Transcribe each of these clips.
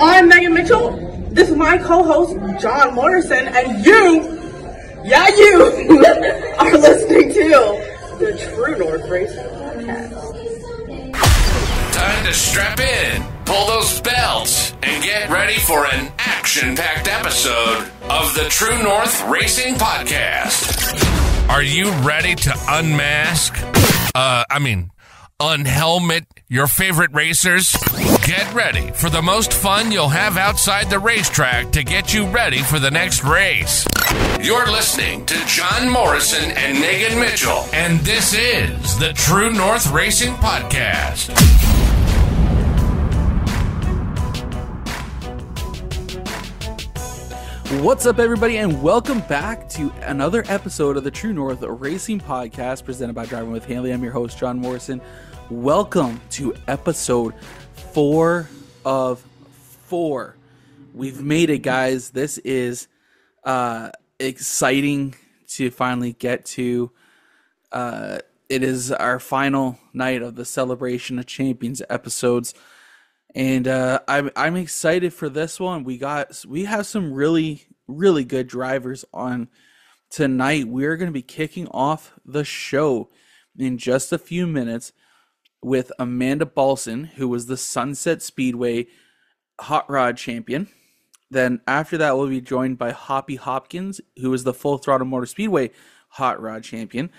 I'm Megan Mitchell. This is my co-host, John Morrison, and you are listening to the True North Racing Podcast. Time to strap in, pull those belts, and get ready for an action-packed episode of the True North Racing Podcast. Are you ready to unmask? Unhelmet your favorite racers? Get ready for the most fun you'll have outside the racetrack to get you ready for the next race. You're listening to John Morrison and Megan Mitchell, and this is the True North Racing Podcast. What's up, everybody, and welcome back to another episode of the True North Racing Podcast presented by Driving with Hanley. I'm your host, John Morrison. Welcome to episode 4 of 4. We've made it, guys. This is exciting to finally get to. It is our final night of the Celebration of Champions episodes, and I'm excited for this one. We have some really good drivers on tonight. We're going to be kicking off the show in just a few minutes with Amanda Balson, who was the Sunset Speedway Hot Rod Champion. Then after that, we'll be joined by Hoppy Hopkins, who is the Full Throttle Motor Speedway Hot Rod Champion.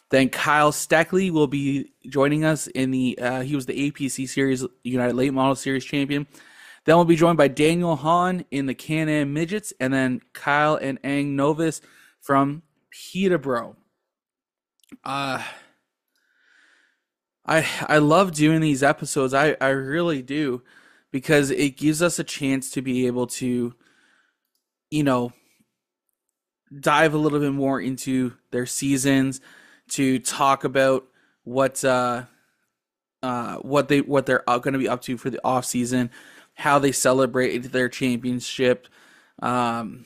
Then Kyle Steckly will be joining us in he was the APC Series United Late Model Series Champion. Then we'll be joined by Daniel Hawn in the Can-Am Midgets, and then Kyle and Novis from Peterborough. I love doing these episodes. I really do, because it gives us a chance to be able to, dive a little bit more into their seasons, to talk about what they're going to be up to for the off season, how they celebrate their championship. There's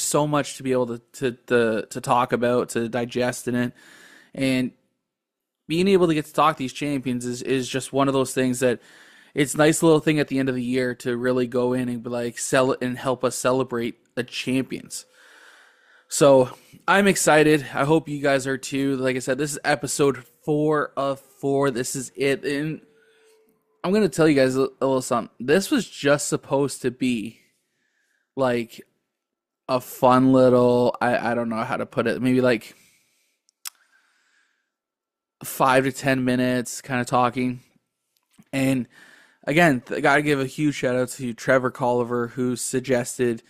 so much to be able to talk about, to digest in it. And being able to get to talk to these champions is just one of those things that it's a nice little thing at the end of the year to really go in and be like, sell it and help us celebrate the champions. So I'm excited. I hope you guys are too. Like I said, this is episode 4 of 4. This is it. And I'm going to tell you guys a little something. This was just supposed to be like a fun little, I don't know how to put it, maybe like 5 to 10 minutes kind of talking. And again, I gotta give a huge shout out to Trevor Colliver, who suggested,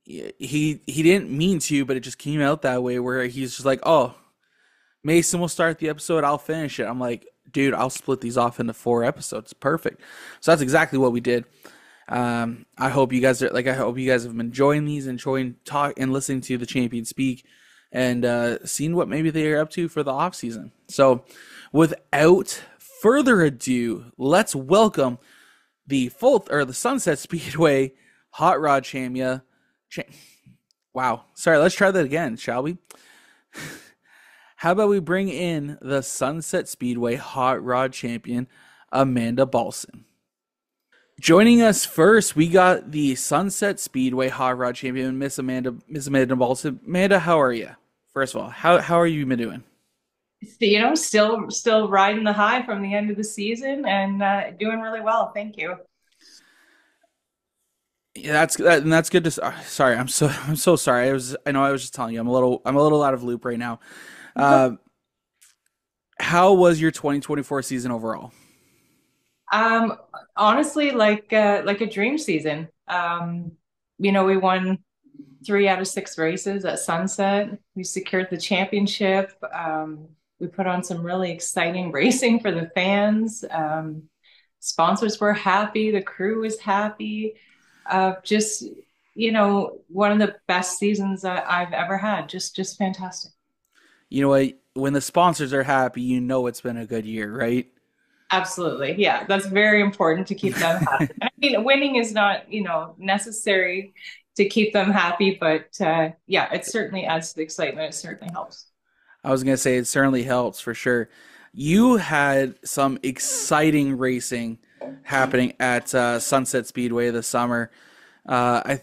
he didn't mean to, but it just came out that way, where he's just like, oh, Mason will start the episode, I'll finish it. I'm like, dude, I'll split these off into 4 episodes. Perfect. So that's exactly what we did. I hope you guys have been enjoying these, enjoying talk and listening to the champion speak, and seeing what maybe they are up to for the off season. So without further ado, let's welcome the Sunset Speedway Hot Rod Champion. Wow. Sorry, let's try that again, shall we? How about we bring in the Sunset Speedway Hot Rod Champion, Amanda Balson. Joining us first, we got the Sunset Speedway Hot Rod Champion, Miss Amanda Balson. Amanda, how are you? First of all, how are you been doing? Still riding the high from the end of the season, and doing really well. Thank you. Yeah, that's good to. Sorry, I'm so sorry. I was just telling you, I'm a little out of loop right now. How was your 2024 season overall? Honestly, like a dream season. We won 3 out of 6 races at Sunset. We secured the championship. We put on some really exciting racing for the fans. Sponsors were happy. The crew was happy. Just, one of the best seasons that I've ever had. Just fantastic. You know what? When the sponsors are happy, it's been a good year, right? Absolutely. Yeah, that's very important to keep them happy. I mean, winning is not, necessary to keep them happy, but it certainly adds to the excitement. It certainly helps. I was going to say it certainly helps for sure. You had some exciting racing happening at Sunset Speedway this summer. I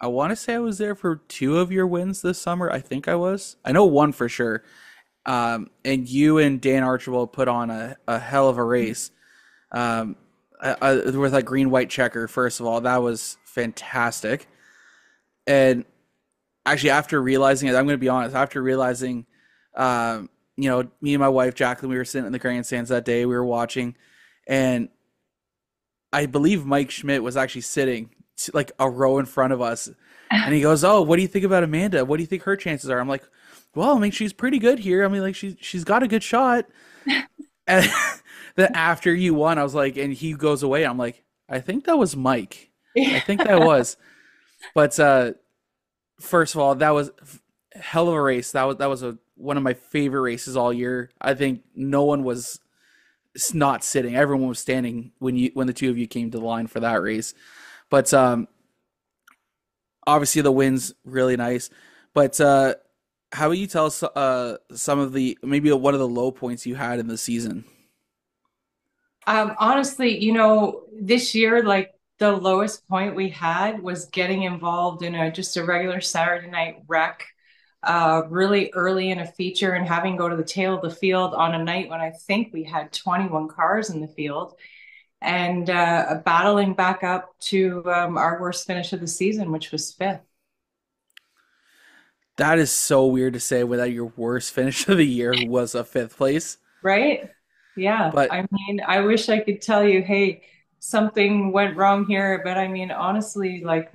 want to say I was there for two of your wins this summer. I think I was. I know one for sure. And you and Dan Archibald put on a hell of a race. With that green white checker. First of all, that was fantastic. And actually, after realizing it, I'm going to be honest. After realizing, me and my wife Jacqueline, we were sitting in the grandstands that day. We were watching, and I believe Mike Schmidt was actually sitting like a row in front of us, and he goes, "Oh, what do you think about Amanda? What do you think her chances are?" I'm like, "Well, I mean, she's pretty good here. I mean, like she's got a good shot." And then after you won, I was like, and he goes away. I'm like, I think that was Mike. I think that was. But first of all, that was a hell of a race. That was one of my favorite races all year. I think no one was not sitting. Everyone was standing when the two of you came to the line for that race. But obviously the win's really nice. But how about you tell us some of maybe one of the low points you had in the season? Honestly, this year, like the lowest point we had was getting involved in just a regular Saturday night wreck, really early in a feature and having to go to the tail of the field on a night when I think we had 21 cars in the field, and battling back up to our worst finish of the season, which was fifth. That is so weird to say without your worst finish of the year was a fifth place. Right? Yeah. But I mean, I wish I could tell you, hey, something went wrong here. But I mean, honestly, like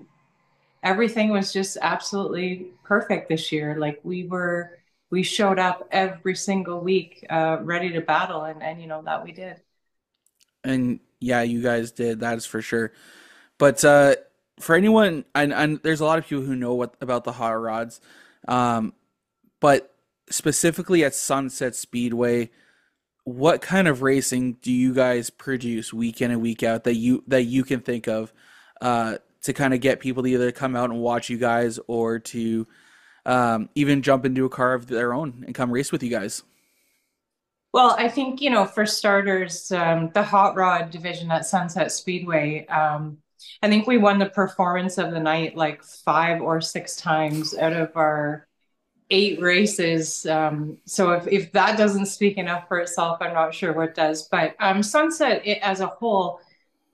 everything was just absolutely perfect this year. Like we showed up every single week, ready to battle. And that we did. and yeah, you guys did. That is for sure. But for anyone, and there's a lot of people who know about the hot rods, but specifically at Sunset Speedway, what kind of racing do you guys produce week in and week out that you can think of to kind of get people to either come out and watch you guys or to even jump into a car of their own and come race with you guys? Well, I think, for starters, the hot rod division at Sunset Speedway, I think we won the performance of the night like 5 or 6 times out of our 8 races. So if that doesn't speak enough for itself, I'm not sure what does. But Sunset as a whole,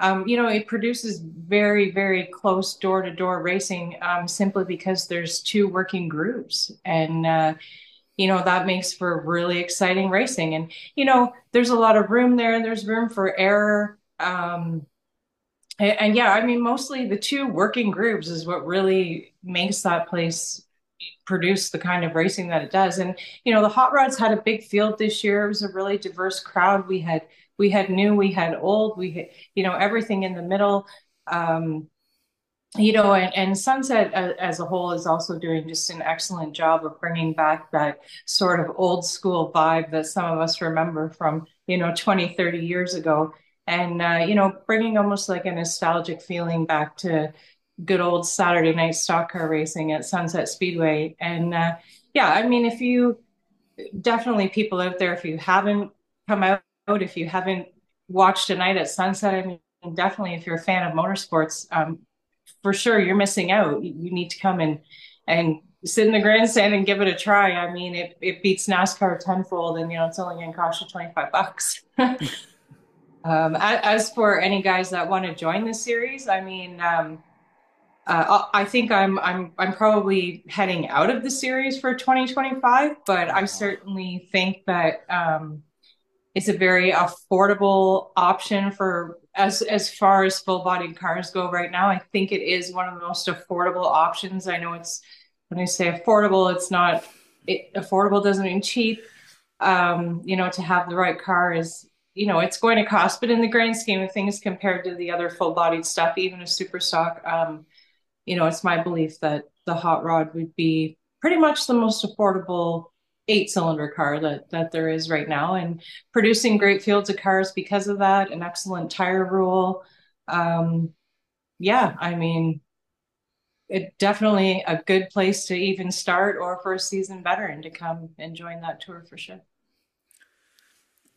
it produces very, very close door-to-door racing simply because there's 2 working groups. And, that makes for really exciting racing. And, there's a lot of room there. There's room for error. And yeah, I mean, mostly the 2 working groups is what really makes that place produce the kind of racing that it does. And, the hot rods had a big field this year. It was a really diverse crowd. We had new, we had old, we had, everything in the middle. And Sunset as a whole is also doing just an excellent job of bringing back that sort of old school vibe that some of us remember from, 20, 30 years ago. And, bringing almost like a nostalgic feeling back to good old Saturday night stock car racing at Sunset Speedway. And yeah, I mean, if you definitely people out there, if you haven't come out, if you haven't watched a night at Sunset, I mean, definitely if you're a fan of motorsports, for sure you're missing out. You need to come and sit in the grandstand and give it a try. I mean, it beats NASCAR tenfold, and it's only going to cost you $25. As for any guys that want to join the series, I mean, I think I'm probably heading out of the series for 2025, but I certainly think that it's a very affordable option for as far as full-bodied cars go right now. I think it is one of the most affordable options. I know when I say affordable, affordable doesn't mean cheap. To have the right car is, it's going to cost, but in the grand scheme of things, compared to the other full-bodied stuff, even a super stock, it's my belief that the hot rod would be pretty much the most affordable 8-cylinder car that there is right now, and producing great fields of cars because of that, an excellent tire rule. Yeah, I mean, it definitely a good place to even start, or for a seasoned veteran to come and join that tour for sure.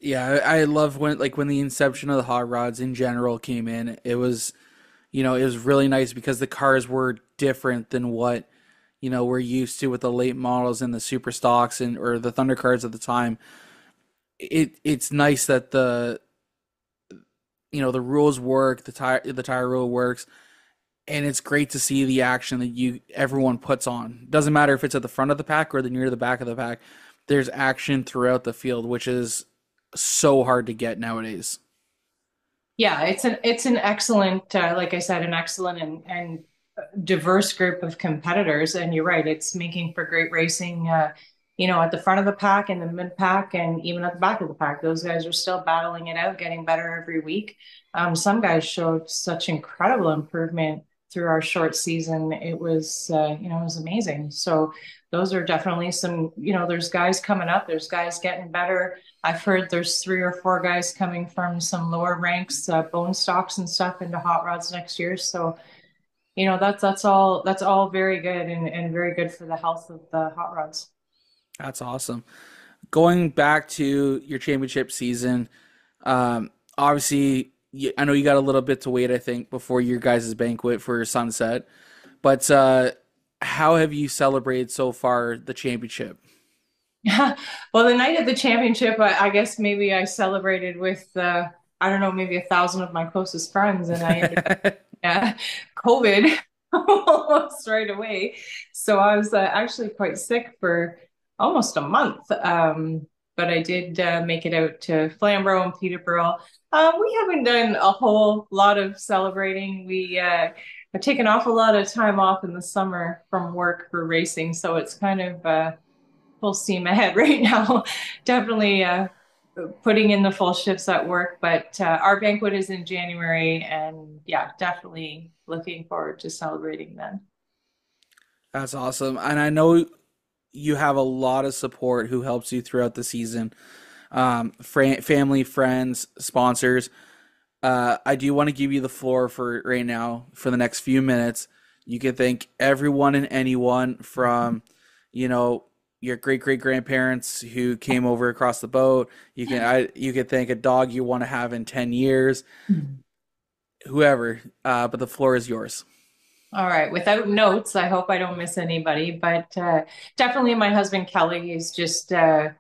Yeah, I love when the inception of the hot rods in general came in. It was, it was really nice because the cars were different than what, we're used to with the late models and the super stocks and or the Thunder cars at the time. It's nice that the rules work, the tire rule works, and it's great to see the action that everyone puts on. Doesn't matter if it's at the front of the pack or the near the back of the pack. There's action throughout the field, which is so hard to get nowadays. Yeah, it's an excellent, like I said, an excellent and diverse group of competitors. And you're right, it's making for great racing. At the front of the pack, in the mid pack, and even at the back of the pack, those guys are still battling it out, getting better every week. Some guys showed such incredible improvement through our short season. It was amazing. So those are definitely some, there's guys coming up, there's guys getting better. I've heard there's 3 or 4 guys coming from some lower ranks, bone stocks and stuff into hot rods next year. So, that's all very good and very good for the health of the hot rods. That's awesome. Going back to your championship season, obviously, I know you got a little bit to wait, I think, before your guys' banquet for Sunset. But how have you celebrated so far the championship? Well, the night of the championship, I guess maybe I celebrated with, I don't know, maybe 1,000 of my closest friends, and I ended up COVID almost right away. So I was actually quite sick for almost a month. But I did make it out to Flamborough and Peterborough. We haven't done a whole lot of celebrating. We have taken off a lot of time off in the summer from work for racing, so it's kind of full steam ahead right now. Definitely putting in the full shifts at work, but our banquet is in January, and yeah, definitely looking forward to celebrating then. That's awesome. And I know you have a lot of support who helps you throughout the season. Family, friends, sponsors. I do want to give you the floor for right now for the next few minutes. You can thank everyone and anyone from, your great great grandparents who came over across the boat. You can thank a dog you want to have in 10 years, whoever. But the floor is yours. All right. Without notes, I hope I don't miss anybody, but definitely my husband Kelly is just the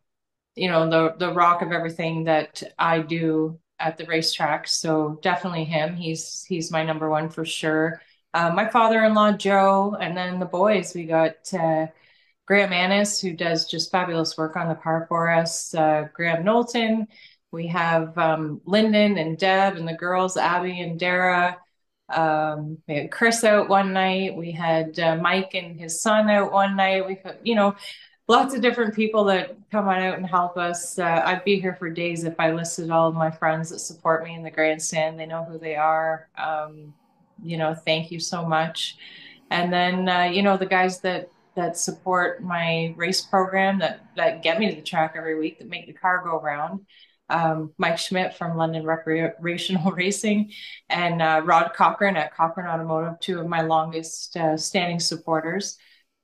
rock of everything that I do at the racetrack. So definitely him. He's my number one for sure. My father-in-law Joe, and then the boys. We got Graham Annis, who does just fabulous work on the car for us. Graham Knowlton. We have Lyndon and Deb and the girls, Abby and Dara. We had Chris out one night. We had Mike and his son out one night. We've got, lots of different people that come on out and help us. I'd be here for days if I listed all of my friends that support me in the grandstand. They know who they are. Thank you so much. And then, the guys that support my race program, that get me to the track every week, that make the car go around. Mike Schmidt from London Recreational Racing, and Rod Cochran at Cochran Automotive, 2 of my longest standing supporters,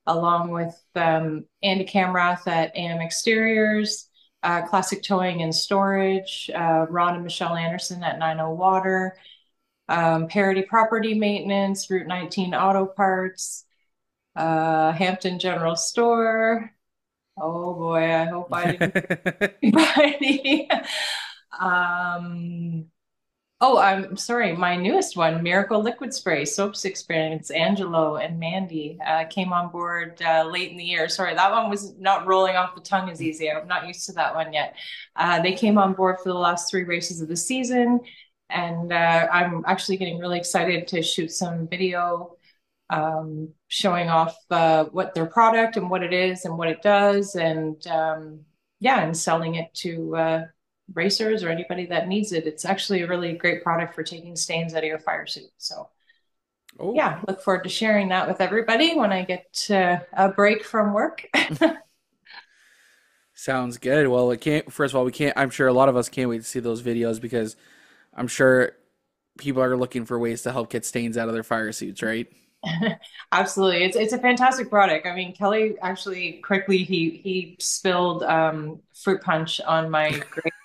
along with Andy Camrath at AM Exteriors, Classic Towing and Storage, Ron and Michelle Anderson at 90 Water, Parity Property Maintenance, Route 19 Auto Parts, Hampton General Store. Oh boy, I hope I didn't. Anybody. I'm sorry, my newest one, Miracle Liquid Spray, Soaps Experience, Angelo and Mandy came on board late in the year. Sorry, that one was not rolling off the tongue as easy. I'm not used to that one yet. They came on board for the last 3 races of the season, and I'm actually getting really excited to shoot some video showing off what their product and what it is and what it does, and and selling it to racers or anybody that needs it. It's actually a really great product for taking stains out of your fire suit. So look forward to sharing that with everybody when I get a break from work. Sounds good. Well, first of all, I'm sure a lot of us can't wait to see those videos because I'm sure people are looking for ways to help get stains out of their fire suits, right? Absolutely. It's a fantastic product. I mean, Kelly actually quickly he spilled fruit punch on my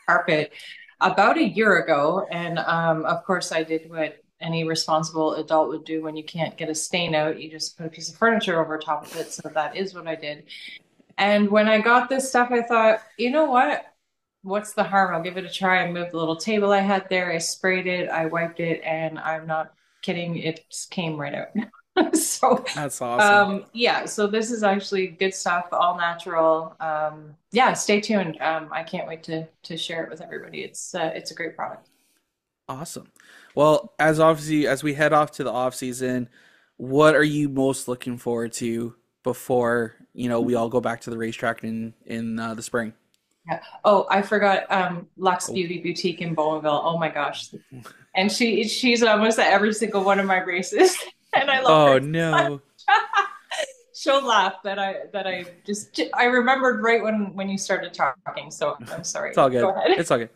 carpet about a year ago. And of course, I did what any responsible adult would do when you can't get a stain out. You just put a piece of furniture over top of it. So that is what I did. And when I got this stuff, I thought, you know what? What's the harm? I'll give it a try. I moved the little table I had there. I sprayed it, I wiped it, and I'm not kidding. It came right out. So, That's awesome. yeah, so this is actually good stuff, all natural. Yeah, stay tuned. I can't wait to share it with everybody. It's a great product. Awesome. Well, as we head off to the off season, what are you most looking forward to before, we all go back to the racetrack in the spring? Yeah. Oh, I forgot Lux Oh, Beauty Boutique in Bowmanville. Oh my gosh. And she's almost at every single one of my races. And I love oh her. no. She'll laugh that I remembered right when you started talking. So I'm sorry. It's all Go good. ahead. It's all good.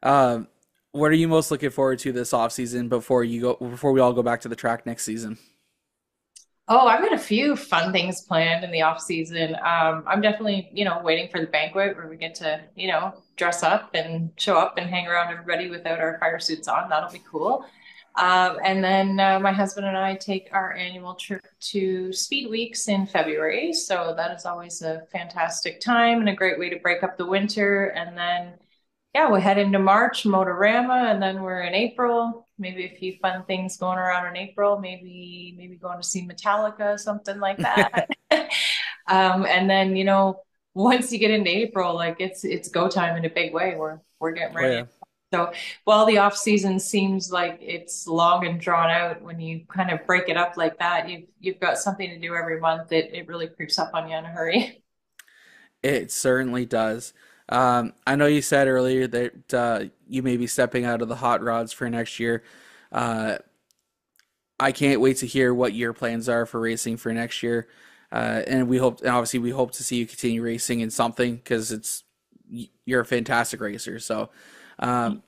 Um, what are you most looking forward to this off season before we all go back to the track next season? Oh, I've got a few fun things planned in the off season. I'm definitely, waiting for the banquet where we get to, dress up and show up and hang around everybody without our fire suits on. That'll be cool. And then my husband and I take our annual trip to Speed Weeks in February. So that is always a fantastic time and a great way to break up the winter. And then yeah, we head into March, Motorama, and then we're in April. Maybe a few fun things going around in April. Maybe going to see Metallica, something like that. And then once you get into April, like it's go time in a big way. We're getting Oh ready. yeah. So while the off season seems like it's long and drawn out, when you kind of break it up like that, you've got something to do every month. It really creeps up on you in a hurry. It certainly does. I know you said earlier that you may be stepping out of the hot rods for next year. Uh, I can't wait to hear what your plans are for racing for next year. And obviously, we hope to see you continue racing in something because you're a fantastic racer. So, um,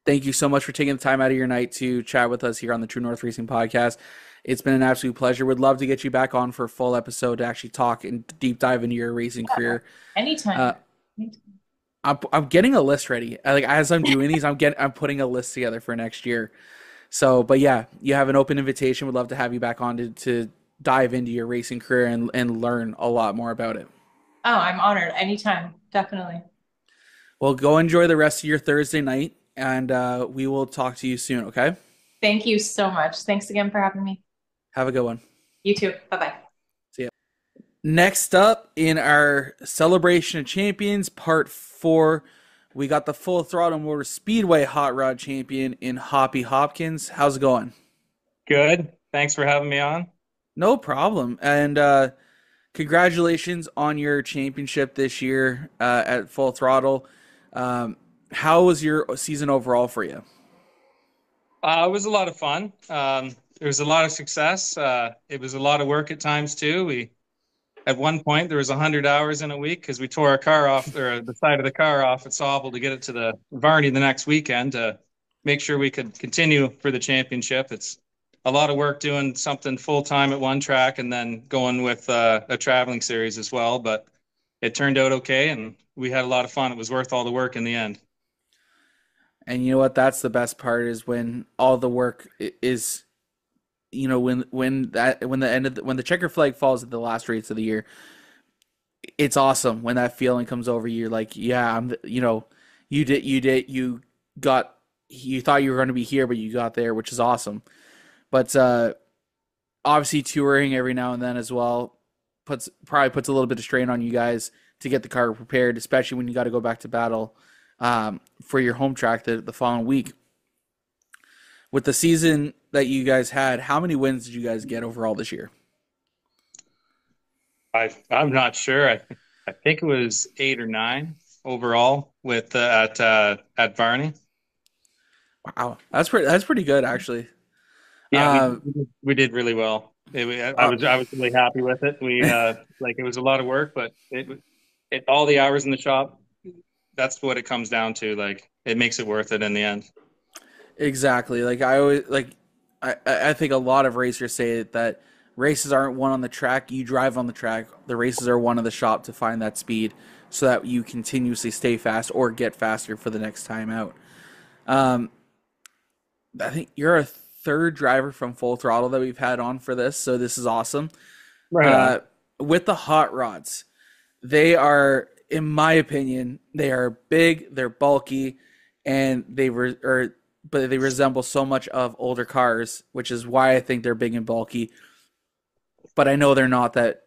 thank you so much for taking the time out of your night to chat with us here on the True North Racing Podcast. It's been an absolute pleasure. Would love to get you back on for a full episode to actually talk and deep dive into your racing career. Anytime. Uh, I'm getting a list ready. Like as I'm doing these, I'm putting a list together for next year. So, but yeah, you have an open invitation. Would love to have you back on to dive into your racing career and learn a lot more about it. Oh, I'm honored. Anytime. Definitely. Well, go enjoy the rest of your Thursday night, and we will talk to you soon. Okay? Thank you so much. Thanks again for having me. Have a good one. You too. Bye bye. See ya. Next up in our Celebration of Champions Part 4, we got the Full Throttle Motor Speedway Hot Rod Champion in Hoppy Hopkins. How's it going? Good. Thanks for having me on. No problem. And congratulations on your championship this year at Full Throttle. How was your season overall for you? It was a lot of fun. There was a lot of success. It was a lot of work at times too. At one point, there was 100 hours in a week because we tore our car off, or the side of the car off at Sauble to get it to the Varney the next weekend to make sure we could continue for the championship. It's a lot of work doing something full time at one track and then going with a traveling series as well. But it turned out okay, and we had a lot of fun. It was worth all the work in the end. And you know what? That's the best part is when all the work is, when the checker flag falls at the last race of the year. It's awesome when that feeling comes over you. You're like, yeah, you thought you were going to be here, but you got there, which is awesome. But obviously touring every now and then as well probably puts a little bit of strain on you guys to get the car prepared, especially when you got to go back to battle for your home track the following week. With the season that you guys had, how many wins did you guys get overall this year? I'm not sure. I think it was 8 or 9 overall with at Varney. Wow, that's pretty good actually. Yeah, we did really well. I was really happy with it. We it was a lot of work, but it all the hours in the shop. That's what it comes down to. Like it makes it worth it in the end. Exactly. Like I always I think a lot of racers say that races aren't won on the track. You drive on the track. The races are won in the shop to find that speed. so that you continuously stay fast or get faster for the next time out. I think you're a third driver from Full Throttle that we've had on for this, so this is awesome. Right on. With the hot rods, they are, in my opinion, they are big, they're bulky, and but they resemble so much of older cars, which is why I think they're big and bulky. But I know they're not that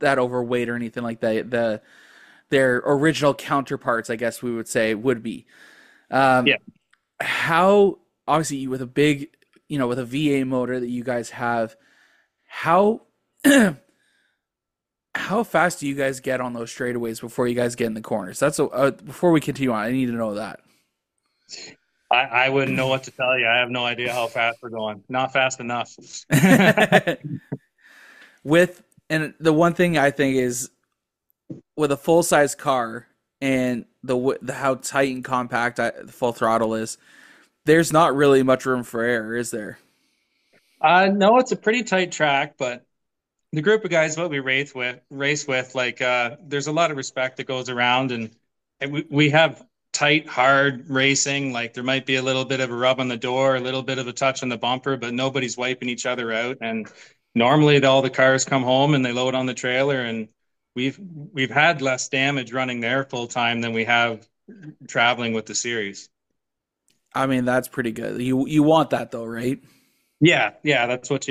overweight or anything like that. Their original counterparts, I guess we would say, would be. Yeah. How, obviously, with a big, with a VA motor that you guys have, how how fast do you guys get on those straightaways before you guys get in the corners? That's before we continue on, I need to know that. I wouldn't know what to tell you. I have no idea how fast we're going. Not fast enough. And the one thing I think is, with a full size car and the how tight and compact the Full Throttle is, there's not really much room for error, is there? No, it's a pretty tight track, but the group of guys what we race with, like there's a lot of respect that goes around, and we have tight, hard racing. Like there might be a little bit of a rub on the door, a little bit of a touch on the bumper, but nobody's wiping each other out. And normally all the cars come home and they load on the trailer, and we've had less damage running there full time than we have traveling with the series. I mean, that's pretty good. You want that though, right? Yeah, that's what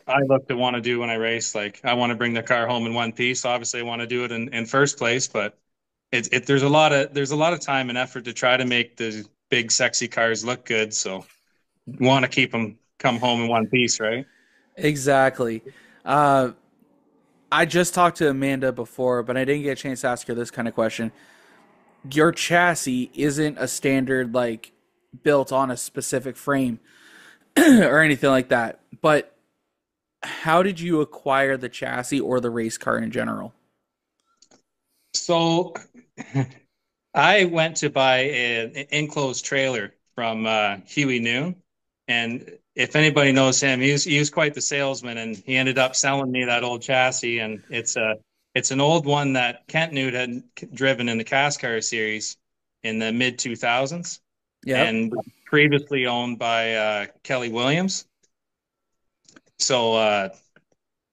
I look to want to do when I race. Like I want to bring the car home in one piece. Obviously I want to do it in first place, but there's a lot of time and effort to try to make the big sexy cars look good. So you want to keep them come home in one piece, right? Exactly. I just talked to Amanda before, but I didn't get a chance to ask her this kind of question. Your chassis isn't a standard, like, built on a specific frame or anything like that. But how did you acquire the chassis or the race car in general? So I went to buy an enclosed trailer from Huey Noon. And if anybody knows him, he was quite the salesman, and he ended up selling me that old chassis. And it's an old one that Kent Nude had driven in the Cast Car series in the mid 2000s. Yeah, and previously owned by Kelly Williams. So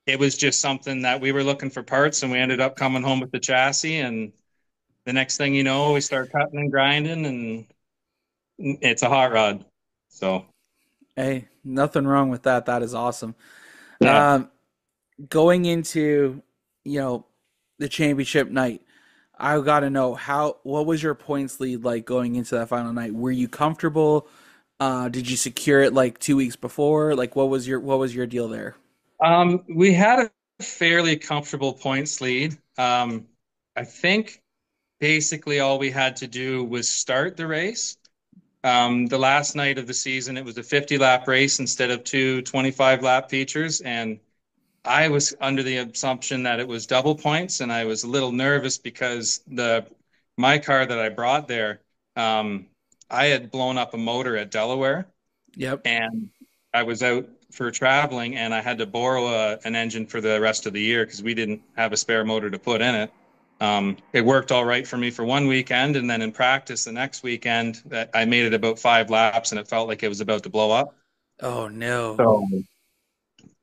it was just something that we were looking for parts, and we ended up coming home with the chassis. And the next thing you know, we start cutting and grinding, and it's a hot rod. So, hey, nothing wrong with that. That is awesome. Yeah. Going into, the championship night, I got to know what was your points lead like going into that final night? Were you comfortable? Did you secure it like 2 weeks before? Like, what was your deal there? We had a fairly comfortable points lead. I think basically all we had to do was start the race. The last night of the season, it was a 50-lap race instead of two 25-lap features. And I was under the assumption that it was double points, and I was a little nervous because my car that I brought there, I had blown up a motor at Delaware. Yep. And I was out for traveling, and I had to borrow an engine for the rest of the year because we didn't have a spare motor to put in it. It worked all right for me for one weekend, and then in practice the next weekend, that I made it about 5 laps, and it felt like it was about to blow up. Oh no! So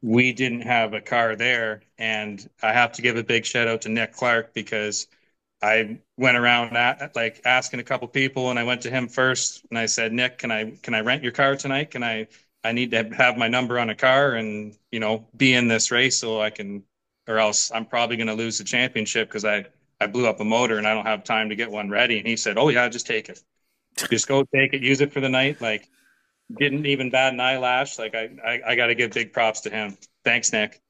we didn't have a car there, and I have to give a big shout out to Nick Clark because I went around asking a couple people, and I went to him first, and I said, Nick, can I rent your car tonight? I need to have my number on a car and be in this race so I can, or else I'm probably going to lose the championship because I blew up a motor and I don't have time to get one ready. And he said, oh yeah, just take it. Just go take it, use it for the night. Like, didn't even bat an eyelash. Like, I got to give big props to him. Thanks, Nick.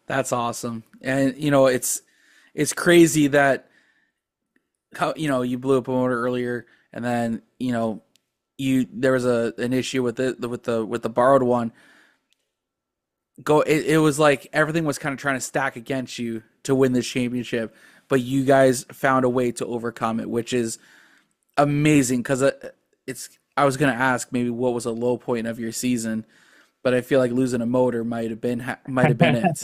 That's awesome. And, it's crazy that, you blew up a motor earlier, and then, there was an issue with the borrowed one. It was like everything was kind of trying to stack against you to win this championship, but you guys found a way to overcome it, which is amazing. Because I was going to ask maybe what was a low point of your season, but I feel like losing a motor might have been it.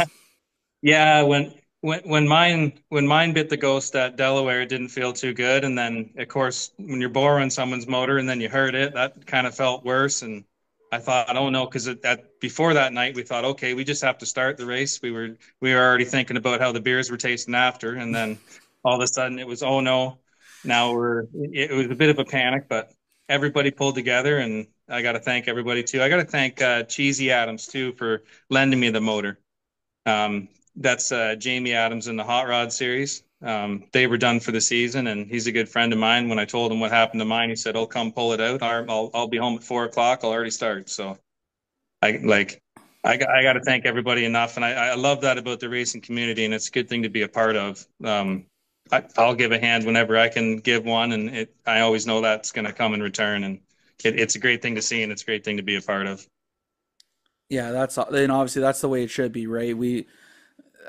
Yeah, when when mine bit the ghost at Delaware, it didn't feel too good. And then of course when you're borrowing someone's motor and then you heard it, that kind of felt worse. And I thought, oh no, because before that night we thought, okay, we just have to start the race. We were already thinking about how the beers were tasting after, and then all of a sudden it was, oh no, now it was a bit of a panic, but everybody pulled together, and I got to thank everybody too. I got to thank Cheesy Adams too for lending me the motor. That's Jamie Adams in the Hot Rod series. They were done for the season, and he's a good friend of mine. When I told him what happened to mine, he said, "Oh, come pull it out. I'll be home at 4 o'clock. I'll already start." So I got to thank everybody enough, and I love that about the racing community, and it's a good thing to be a part of. I'll give a hand whenever I can give one, and I always know that's going to come in return, and it's a great thing to see, and it's a great thing to be a part of. Yeah, and obviously that's the way it should be, right?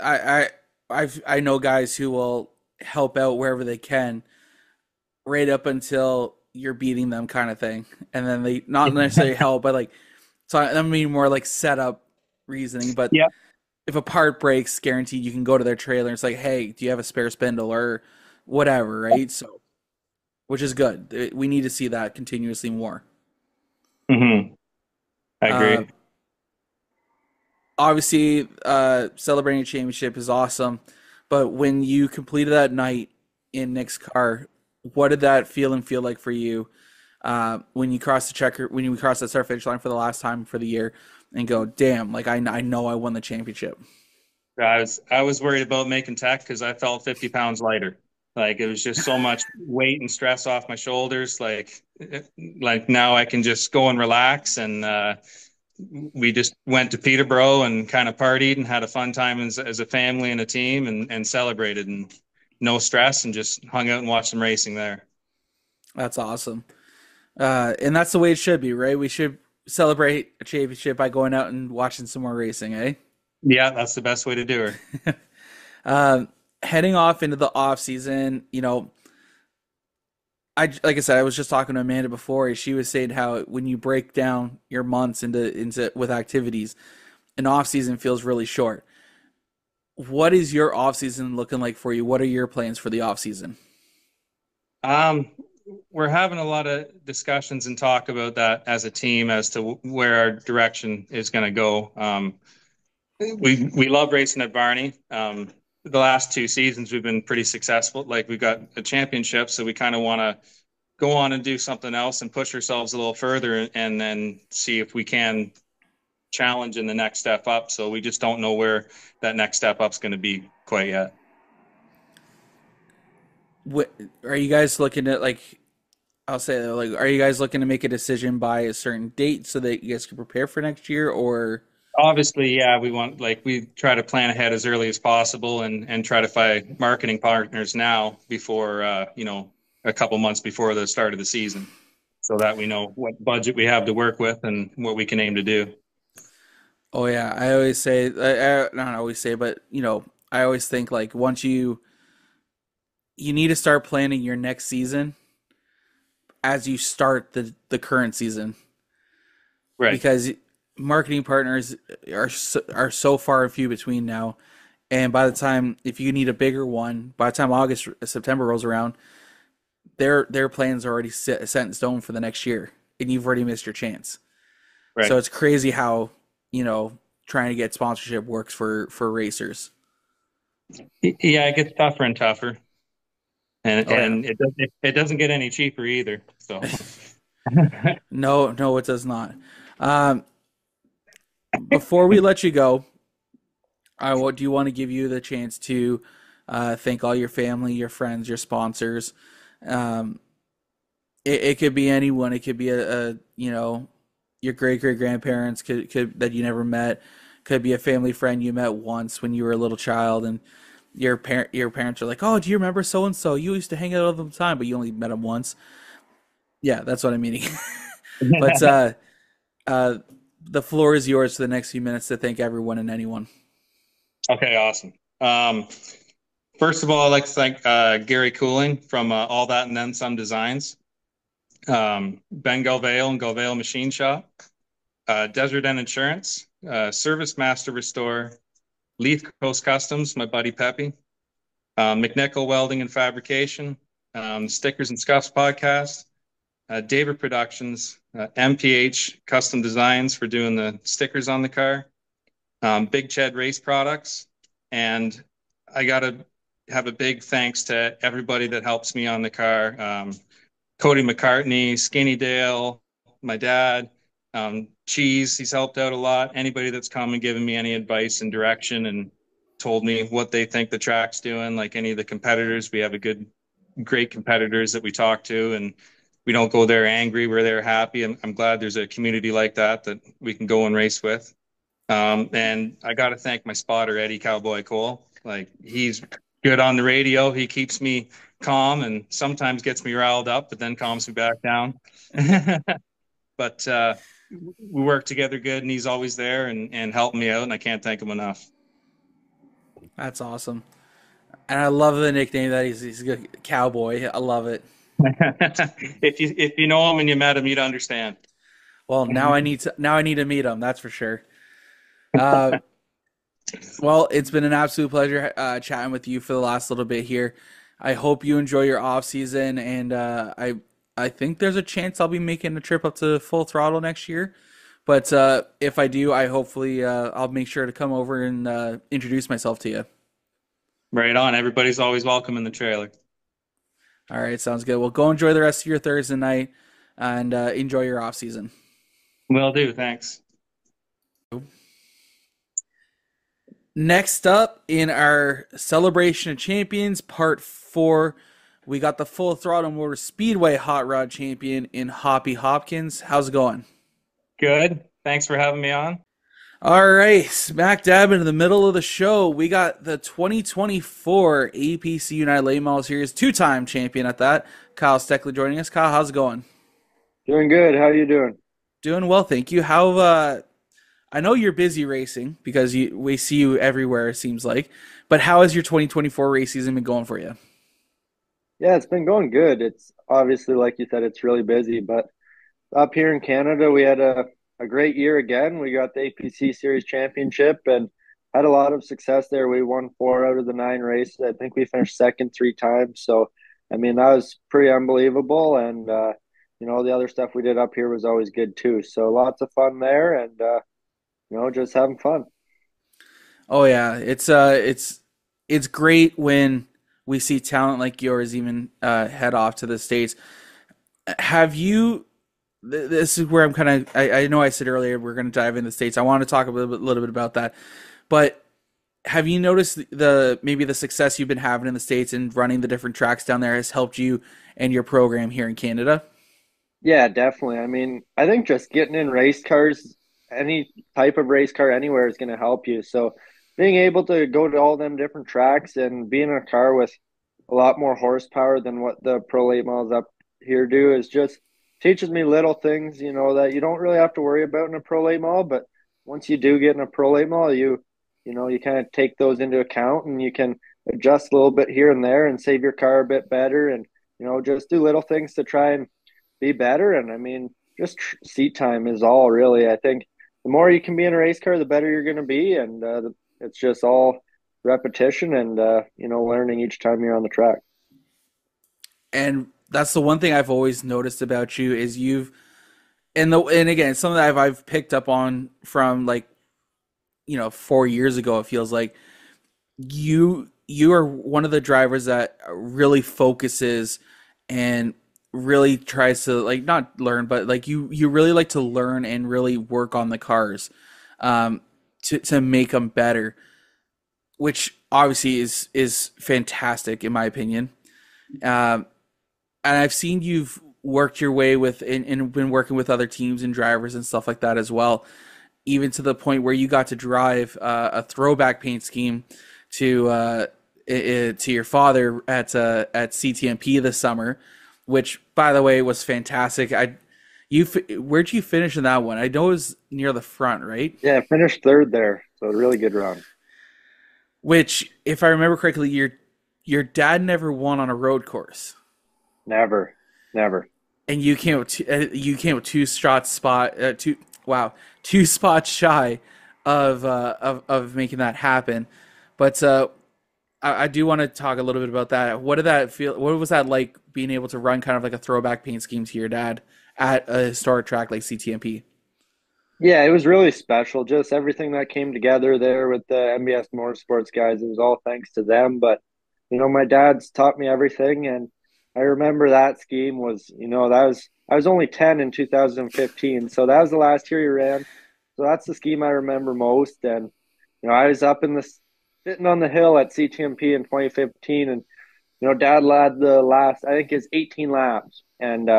I know guys who will help out wherever they can, right up until you're beating them, kind of thing, and then they not necessarily help, but like, so I mean more like setup reasoning. But Yeah. if a part breaks, guaranteed you can go to their trailer and it's like, hey, do you have a spare spindle or whatever, right? So, which is good. We need to see that continuously more. Mm-hmm. I agree. Obviously, celebrating a championship is awesome, but when you completed that night in Nick's car, what did that feeling feel like for you when you crossed when you crossed that start finish line for the last time for the year, and go, damn, like I know I won the championship. I was worried about making tech because I felt 50 pounds lighter. Like it was just so much weight and stress off my shoulders. Like now I can just go and relax. And we just went to Peterborough and kind of partied and had a fun time as a family and a team, and celebrated, and no stress, and just hung out and watched some racing there. That's awesome. And that's the way it should be, right? We should celebrate a championship by going out and watching some more racing, eh? Yeah, that's the best way to do it. Heading off into the off season, like I said, I was just talking to Amanda before. She was saying how when you break down your months into with activities, an off season feels really short. What is your off season looking like for you? What are your plans for the off season? We're having a lot of discussions and talk about that as a team as to where our direction is going to go. We love racing at Barney. The last 2 seasons we've been pretty successful. Like we've got a championship, so we kind of want to go on and do something else and push ourselves a little further, and then see if we can challenge in the next step up. So we just don't know where that next step up's going to be quite yet. What are you guys looking at? Like, I'll say, like, are you guys looking to make a decision by a certain date so that you guys can prepare for next year, or? Obviously, yeah, we try to plan ahead as early as possible, and try to find marketing partners now before, a couple months before the start of the season, so that we know what budget we have to work with and what we can aim to do. Oh yeah, I always say, not always say, but I always think like once you need to start planning your next season as you start the current season, right? Because marketing partners are so far and few between now, and by the time, if you need a bigger one, by the time September rolls around, their plans are already set in stone for the next year, and you've already missed your chance. Right. So it's crazy how trying to get sponsorship works for racers. Yeah, it gets tougher and tougher, and it doesn't get any cheaper either. So no, it does not. Before we let you go, I do want to give you the chance to thank all your family, your friends, your sponsors. It could be anyone. It could be your great grandparents could that you never met. Could be a family friend you met once when you were a little child, and your parents are like, "Oh, do you remember so and so? You used to hang out all the time, but you only met them once." Yeah, that's what I'm meaning. But the floor is yours for the next few minutes to thank everyone and anyone. Okay, awesome. First of all, I'd like to thank Gary Cooling from All That and Then Some Designs, Ben Galvale and Galvale Machine Shop, Desert End Insurance, Service Master Restore, Leaf Coast Customs, my buddy Peppy, McNichol Welding and Fabrication, Stickers and Scuffs podcast, David Productions, MPH Custom Designs for doing the stickers on the car, Big Ched Race Products, and I got to have a big thanks to everybody that helps me on the car. Cody McCartney, Skinny Dale, my dad, Cheese, he's helped out a lot. Anybody that's come and given me any advice and direction and told me what they think the track's doing, like any of the competitors. We have great competitors that we talk to, and we don't go there angry. We're there happy. I'm glad there's a community like that we can go and race with. And I got to thank my spotter, Eddie Cowboy Cole. Like, he's good on the radio. He keeps me calm and sometimes gets me riled up, but then calms me back down. But we work together good, and he's always there and helping me out, and I can't thank him enough. That's awesome. And I love the nickname that he's a good cowboy. I love it. If you know him and you met him, you'd understand. Well, now I need to meet him. That's for sure. Well, it's been an absolute pleasure chatting with you for the last little bit here. I hope you enjoy your off season, and I think there's a chance I'll be making a trip up to Full Throttle next year. But if I do, I'll make sure to come over and introduce myself to you. Right on. Everybody's always welcome in the trailer. All right, sounds good. Well, go enjoy the rest of your Thursday night and enjoy your off season. Will do. Thanks. Next up in our Celebration of Champions Part 4, we got the Full Throttle Motor Speedway Hot Rod Champion in Hoppy Hopkins. How's it going? Good. Thanks for having me on. All right, smack dab into the middle of the show, we got the 2024 APC United Late Model Series two-time champion at that, Kyle Steckly, joining us. Kyle, how's it going? Doing good. How are you doing? Doing well, thank you. How? I know you're busy racing because we see you everywhere, it seems like. But how has your 2024 race season been going for you? Yeah, it's been going good. It's obviously, like you said, it's really busy. But up here in Canada, we had a great year again. We got the APC Series Championship and had a lot of success there. We won 4 out of the 9 races. I think we finished second 3 times. So, I mean, that was pretty unbelievable. And, the other stuff we did up here was always good too. So lots of fun there and, just having fun. Oh yeah. It's great when we see talent like yours even head off to the States. Have you, this is where I'm kind of, I know I said earlier we're going to dive into the States. I want to talk a little bit about that. But have you noticed maybe the success you've been having in the States and running the different tracks down there has helped you and your program here in Canada? Yeah, definitely. I mean, I think just getting in race cars, any type of race car anywhere is going to help you. So being able to go to all them different tracks and being in a car with a lot more horsepower than what the Pro Late Models up here do is just teaches me little things, that you don't really have to worry about in a Pro Late Model. But once you do get in a Pro Late Model, you kind of take those into account and you can adjust a little bit here and there and save your car a bit better and, just do little things to try and be better. And I mean, just seat time is all really. I think the more you can be in a race car, the better you're going to be. And it's just all repetition and, learning each time you're on the track. And that's the one thing I've always noticed about you is and again, something that I've picked up on from 4 years ago, it feels like you are one of the drivers that really focuses and really tries to not learn, but you really like to learn and really work on the cars to make them better, which obviously is fantastic in my opinion. And I've seen you've worked your way with and been working with other teams and drivers and stuff like that as well, even to the point where you got to drive a throwback paint scheme to your father at CTMP this summer, which, by the way, was fantastic. Where'd you finish in that one? I know it was near the front, right? Yeah, I finished 3rd there, so a really good run. Which, if I remember correctly, your dad never won on a road course. Never. And you came with 2 spots shy of making that happen. But I do want to talk a little bit about that. What did that feel? What was that like being able to run kind of like a throwback paint scheme to your dad at a historic track like CTMP? Yeah, it was really special. Just everything that came together there with the MBS Motorsports guys. It was all thanks to them. But my dad's taught me everything, and I remember that scheme was, that was I was only 10 in 2015, so that was the last year he ran. So that's the scheme I remember most. And I was up in the sitting on the hill at CTMP in 2015, and Dad led the last, I think, his 18 laps, and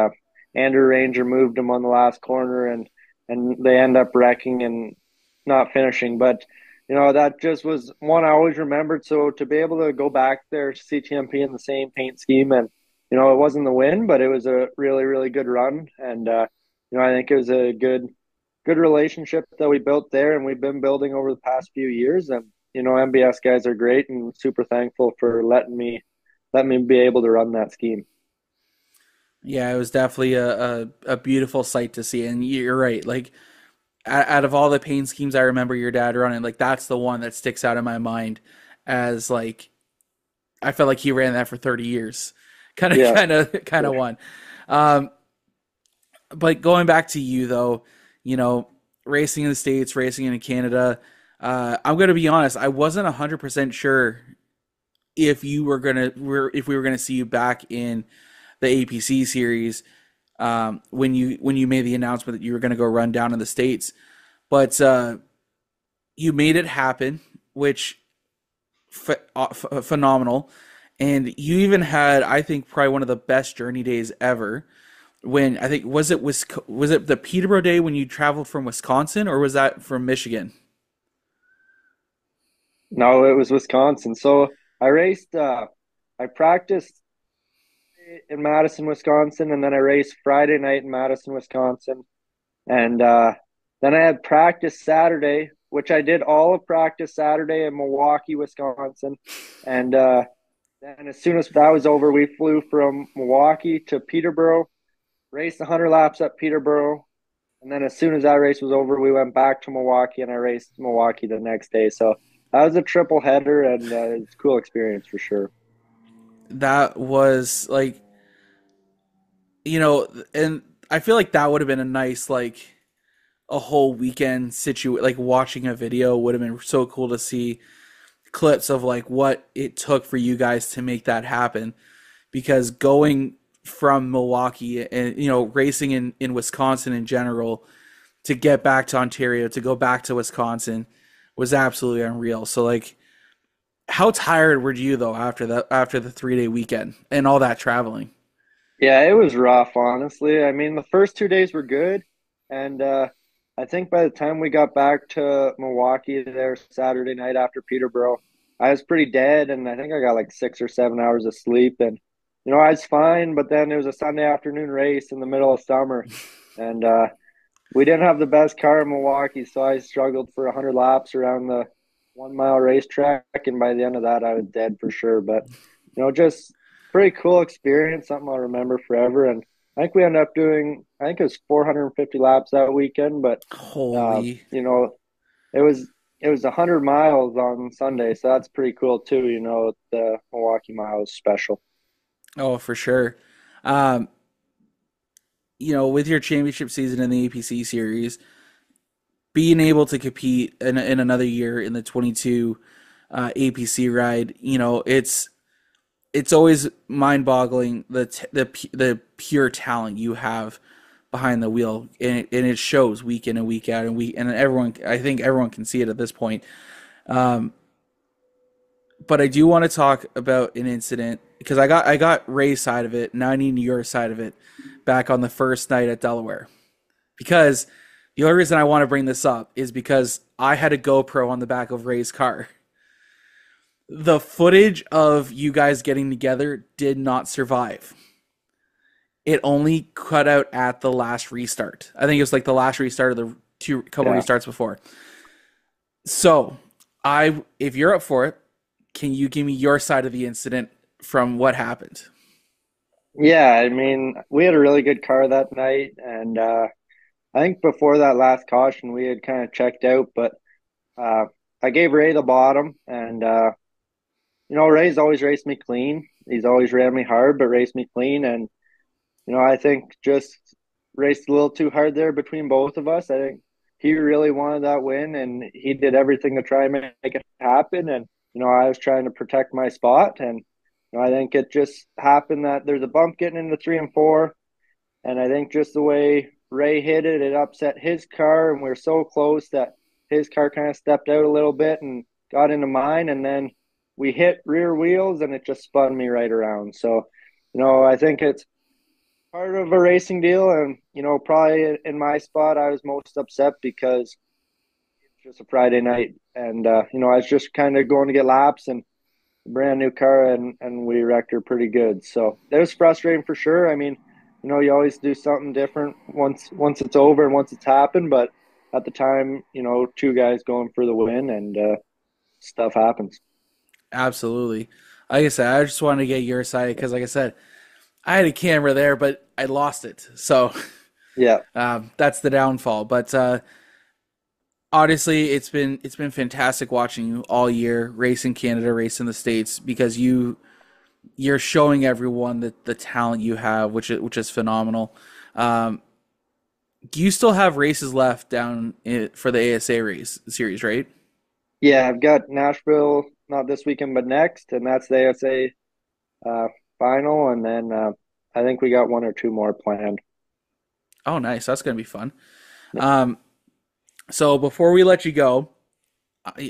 Andrew Ranger moved him on the last corner, and they end up wrecking and not finishing. But that just was one I always remembered. So to be able to go back there to CTMP in the same paint scheme, and it wasn't the win, but it was a really, really good run, and I think it was a good relationship that we built there, and we've been building over the past few years. And MBS guys are great, and super thankful for letting me be able to run that scheme. Yeah, it was definitely a beautiful sight to see. And you're right. Like, out of all the paint schemes I remember your dad running, like, that's the one that sticks out in my mind as, like, I felt like he ran that for 30 years. Kind of one. But going back to you, though, racing in the States, racing in Canada, I'm going to be honest, I wasn't 100% sure if we were gonna see you back in the APC series when you made the announcement that you were going to go run down in the States, but you made it happen, which phenomenal. And you even had, I think, probably one of the best journey days ever. When I think was it the Peterborough day when you traveled from Wisconsin, or was that from Michigan? No, it was Wisconsin. So I raced. I practiced in Madison, Wisconsin, and then I raced Friday night in Madison, Wisconsin, and then I had practice Saturday, which I did all of practice Saturday in Milwaukee, Wisconsin, and then as soon as that was over, we flew from Milwaukee to Peterborough, raced 100 laps at Peterborough, and then as soon as that race was over, we went back to Milwaukee, and I raced Milwaukee the next day. So that was a triple header, and it's a cool experience for sure. That was like, and I feel like that would have been a nice, like, a whole weekend like watching a video would have been so cool to see clips of like what it took for you guys to make that happen, because going from Milwaukee and racing in Wisconsin in general to get back to Ontario to go back to Wisconsin was absolutely unreal. So like, how tired were you though after the 3-day weekend and all that traveling? Yeah, it was rough, honestly. I mean, the first 2 days were good, and I think by the time we got back to Milwaukee there Saturday night after Peterborough, I was pretty dead, and I think I got like 6 or 7 hours of sleep, and I was fine. But then it was a Sunday afternoon race in the middle of summer, and we didn't have the best car in Milwaukee, so I struggled for 100 laps around the 1 mile racetrack, and by the end of that, I was dead for sure. But just pretty cool experience, something I'll remember forever. And I think we ended up doing, I think it was 450 laps that weekend, but holy, it was 100 miles on Sunday, so that's pretty cool too. The Milwaukee mile is special. Oh, for sure. With your championship season in the APC series, being able to compete in another year in the 22 APC ride, it's always mind-boggling the pure talent you have behind the wheel, and it shows week in and week out, and everyone, I think everyone can see it at this point. But I do want to talk about an incident, because I got Ray's side of it, now I need your side of it back on the first night at Delaware, because the only reason I want to bring this up is because I had a GoPro on the back of Ray's car. The footage of you guys getting together did not survive. It only cut out at the last restart. I think it was like the last restart of the couple restarts before. So, if you're up for it, can you give me your side of the incident from what happened? Yeah, I mean, we had a really good car that night, and I think before that last caution, we had kind of checked out, but I gave Ray the bottom, and Ray's always raced me clean. He's always ran me hard, but raced me clean. And I think just raced a little too hard there between both of us. I think he really wanted that win, and he did everything to try and make it happen. And I was trying to protect my spot, and I think it just happened that there's a bump getting into 3 and 4, and I think just the way Ray hit it, it upset his car, and we were so close that his car kind of stepped out a little bit and got into mine, and then we hit rear wheels, and it just spun me right around. So, I think it's part of a racing deal, and probably in my spot, I was most upset because it's just a Friday night, and I was just kind of going to get laps and brand new car, and we wrecked her pretty good. So it was frustrating for sure. I mean, you always do something different once it's over and once it's happened, but at the time, two guys going for the win, and stuff happens. Absolutely. Like I said, I just wanted to get your side because, like I said, I had a camera there, but I lost it. So yeah, that's the downfall. But honestly, it's been fantastic watching you all year, race in Canada, race in the States, because you're showing everyone the talent you have, which is phenomenal. You still have races left down for the ASA race series, right? Yeah, I've got Nashville, not this weekend, but next, and that's the ASA final, and then I think we got 1 or 2 more planned. Oh, nice. That's going to be fun. Yeah. So before we let you go,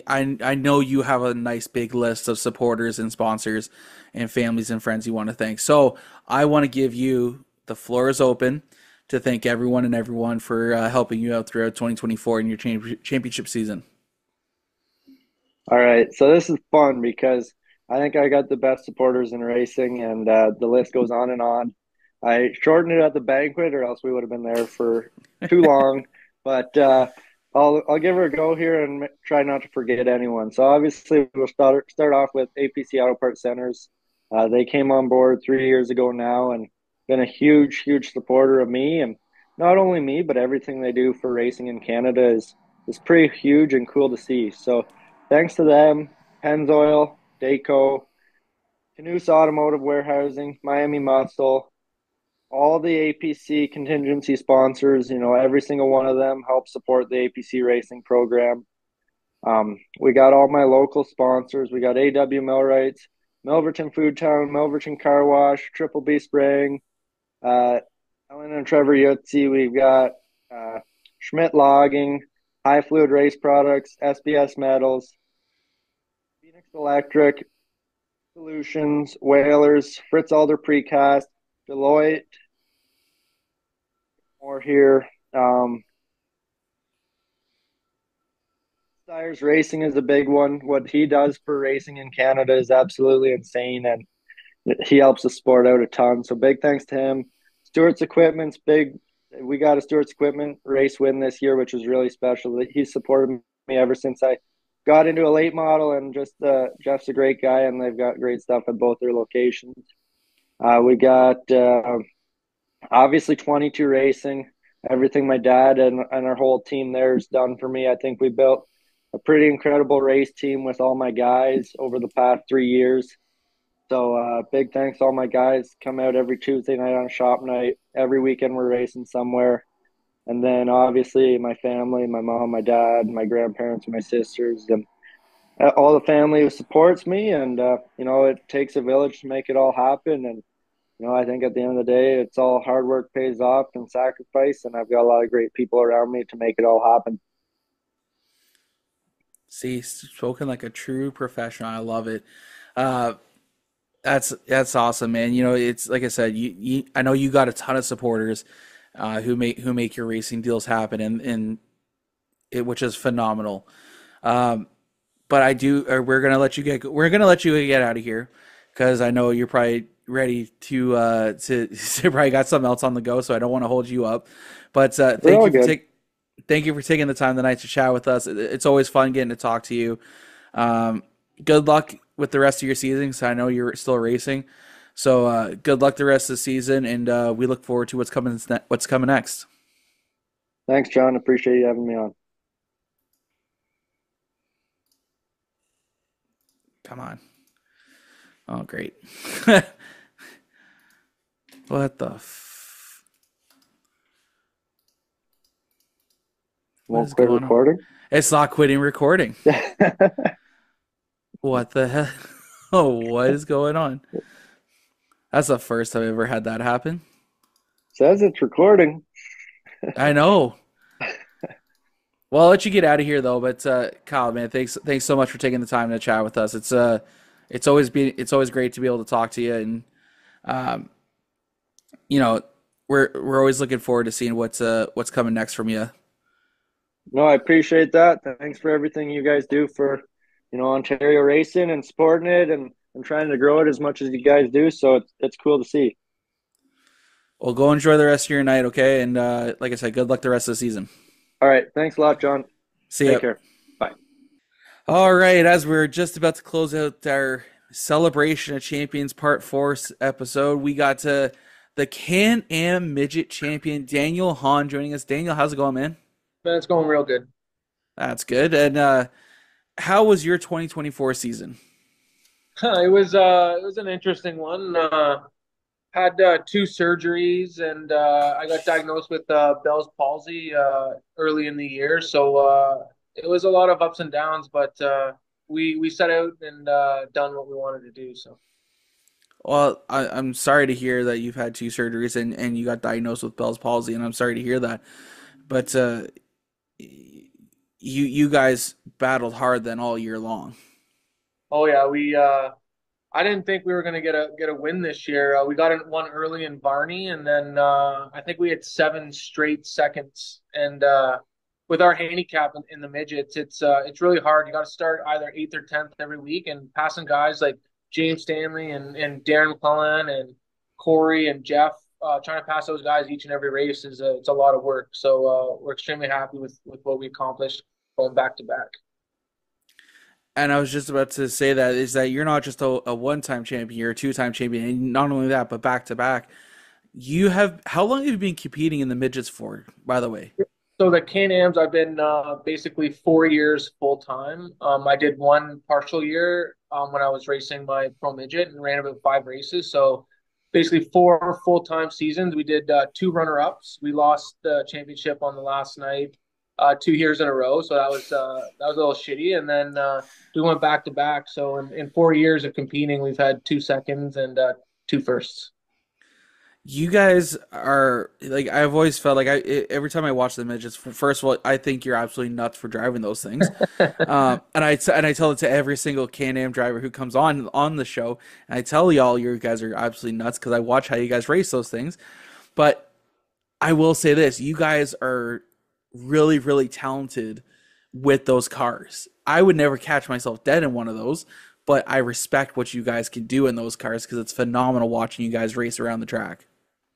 I know you have a nice big list of supporters and sponsors and families and friends you want to thank. So I want to give you, the floor is open to thank everyone for helping you out throughout 2024 in your championship season. All right. So this is fun because I think I got the best supporters in racing, and the list goes on and on. I shortened it at the banquet, or else we would have been there for too long. But I'll give her a go here and try not to forget anyone. So obviously we'll start off with APC Auto Parts Centers. They came on board 3 years ago now, and been a huge supporter of me, and not only me, but everything they do for racing in Canada is pretty huge and cool to see. So thanks to them, Pennzoil, Daco, Canusa Automotive Warehousing, Miami Muscle, all the APC contingency sponsors, every single one of them helps support the APC racing program. We got all my local sponsors. We got AW Millwrights, Milverton Food Town, Milverton Car Wash, Triple B Spraying, Ellen and Trevor Yutzi. We've got Schmidt Logging, High Fluid Race Products, SBS Metals, Phoenix Electric, Solutions, Whalers, Fritz Alder Precast, Deloitte, more here. Steyer's Racing is a big one. What he does for racing in Canada is absolutely insane, and he helps the sport out a ton. So big thanks to him. Stewart's Equipment's big. We got a Stewart's Equipment race win this year, which was really special. He's supported me ever since I got into a late model, and just Jeff's a great guy, and they've got great stuff at both their locations. We got obviously 22 Racing. Everything my dad and our whole team there has done for me. I think we built a pretty incredible race team with all my guys over the past 3 years. So big thanks to all my guys. Come out every Tuesday night on shop night. Every weekend we're racing somewhere. And then obviously my family, my mom, my dad, my grandparents, my sisters, and all the family who supports me. And, it takes a village to make it all happen. And, I think at the end of the day, it's all hard work pays off and sacrifice. And I've got a lot of great people around me to make it all happen. See, spoken like a true professional. I love it. That's awesome, man. It's like I said, I know you got a ton of supporters who make your racing deals happen, and which is phenomenal. But we're gonna let you get out of here because I know you're probably ready to probably got something else on the go, so I don't want to hold you up. But thank you for taking the time tonight to chat with us. It's always fun getting to talk to you. Good luck with the rest of your season, because I know you're still racing. So good luck the rest of the season, and we look forward to what's coming next. Thanks, John. Appreciate you having me on. Come on. Oh, great. What the Won't quit recording? It's not quitting recording. What the hell? Oh, what is going on? That's the first time I've ever had that happen. Says it's recording. I know. Well, I'll let you get out of here though. But Kyle, man, thanks so much for taking the time to chat with us. It's always great to be able to talk to you, and we're always looking forward to seeing what's coming next from you. No, I appreciate that. Thanks for everything you guys do for, Ontario racing and supporting it and trying to grow it as much as you guys do. So it's cool to see. Well, go enjoy the rest of your night, okay? And like I said, good luck the rest of the season. All right. Thanks a lot, John. See ya. Take care. Bye. All right. As we're just about to close out our Celebration of Champions Part 4 episode, we got the Can-Am Midget Champion, Daniel Hawn, joining us. Daniel, how's it going, man? Man, it's going real good. That's good. And how was your 2024 season? It was an interesting one. Had 2 surgeries, and I got diagnosed with Bell's palsy early in the year. So it was a lot of ups and downs, but we set out and done what we wanted to do. So. Well, I'm sorry to hear that you've had 2 surgeries and you got diagnosed with Bell's palsy, and I'm sorry to hear that. But you guys battled hard then all year long. Oh yeah, I didn't think we were going to get a win this year. We got one early in Varney, and then I think we had 7 straight seconds. And with our handicap in the midgets, it's really hard. You got to start either 8th or 10th every week, and passing guys like James Stanley and Darren McClellan and Corey and Jeff, trying to pass those guys each and every race it's a lot of work. So we're extremely happy with what we accomplished going back to back. And I was just about to say that is that you're not just a one-time champion, you're a 2-time champion, and not only that, but back to back. How long have you been competing in the midgets for, by the way? So the Can-Ams, I've been basically 4 years full time. I did 1 partial year when I was racing my pro midget and ran about 5 races. So basically 4 full-time seasons. We did 2 runner-ups. We lost the championship on the last night 2 years in a row. So that was a little shitty. And then we went back to back. So in 4 years of competing, we've had 2 seconds and 2 firsts. You guys are like, I've always felt like every time I watch the midgets, first of all, I think you're absolutely nuts for driving those things. And I tell it to every single Can-Am driver who comes on the show. And I tell y'all, you guys are absolutely nuts because I watch how you guys race those things. But I will say this, you guys are really, really talented with those cars. I would never catch myself dead in one of those, but I respect what you guys can do in those cars because it's phenomenal watching you guys race around the track.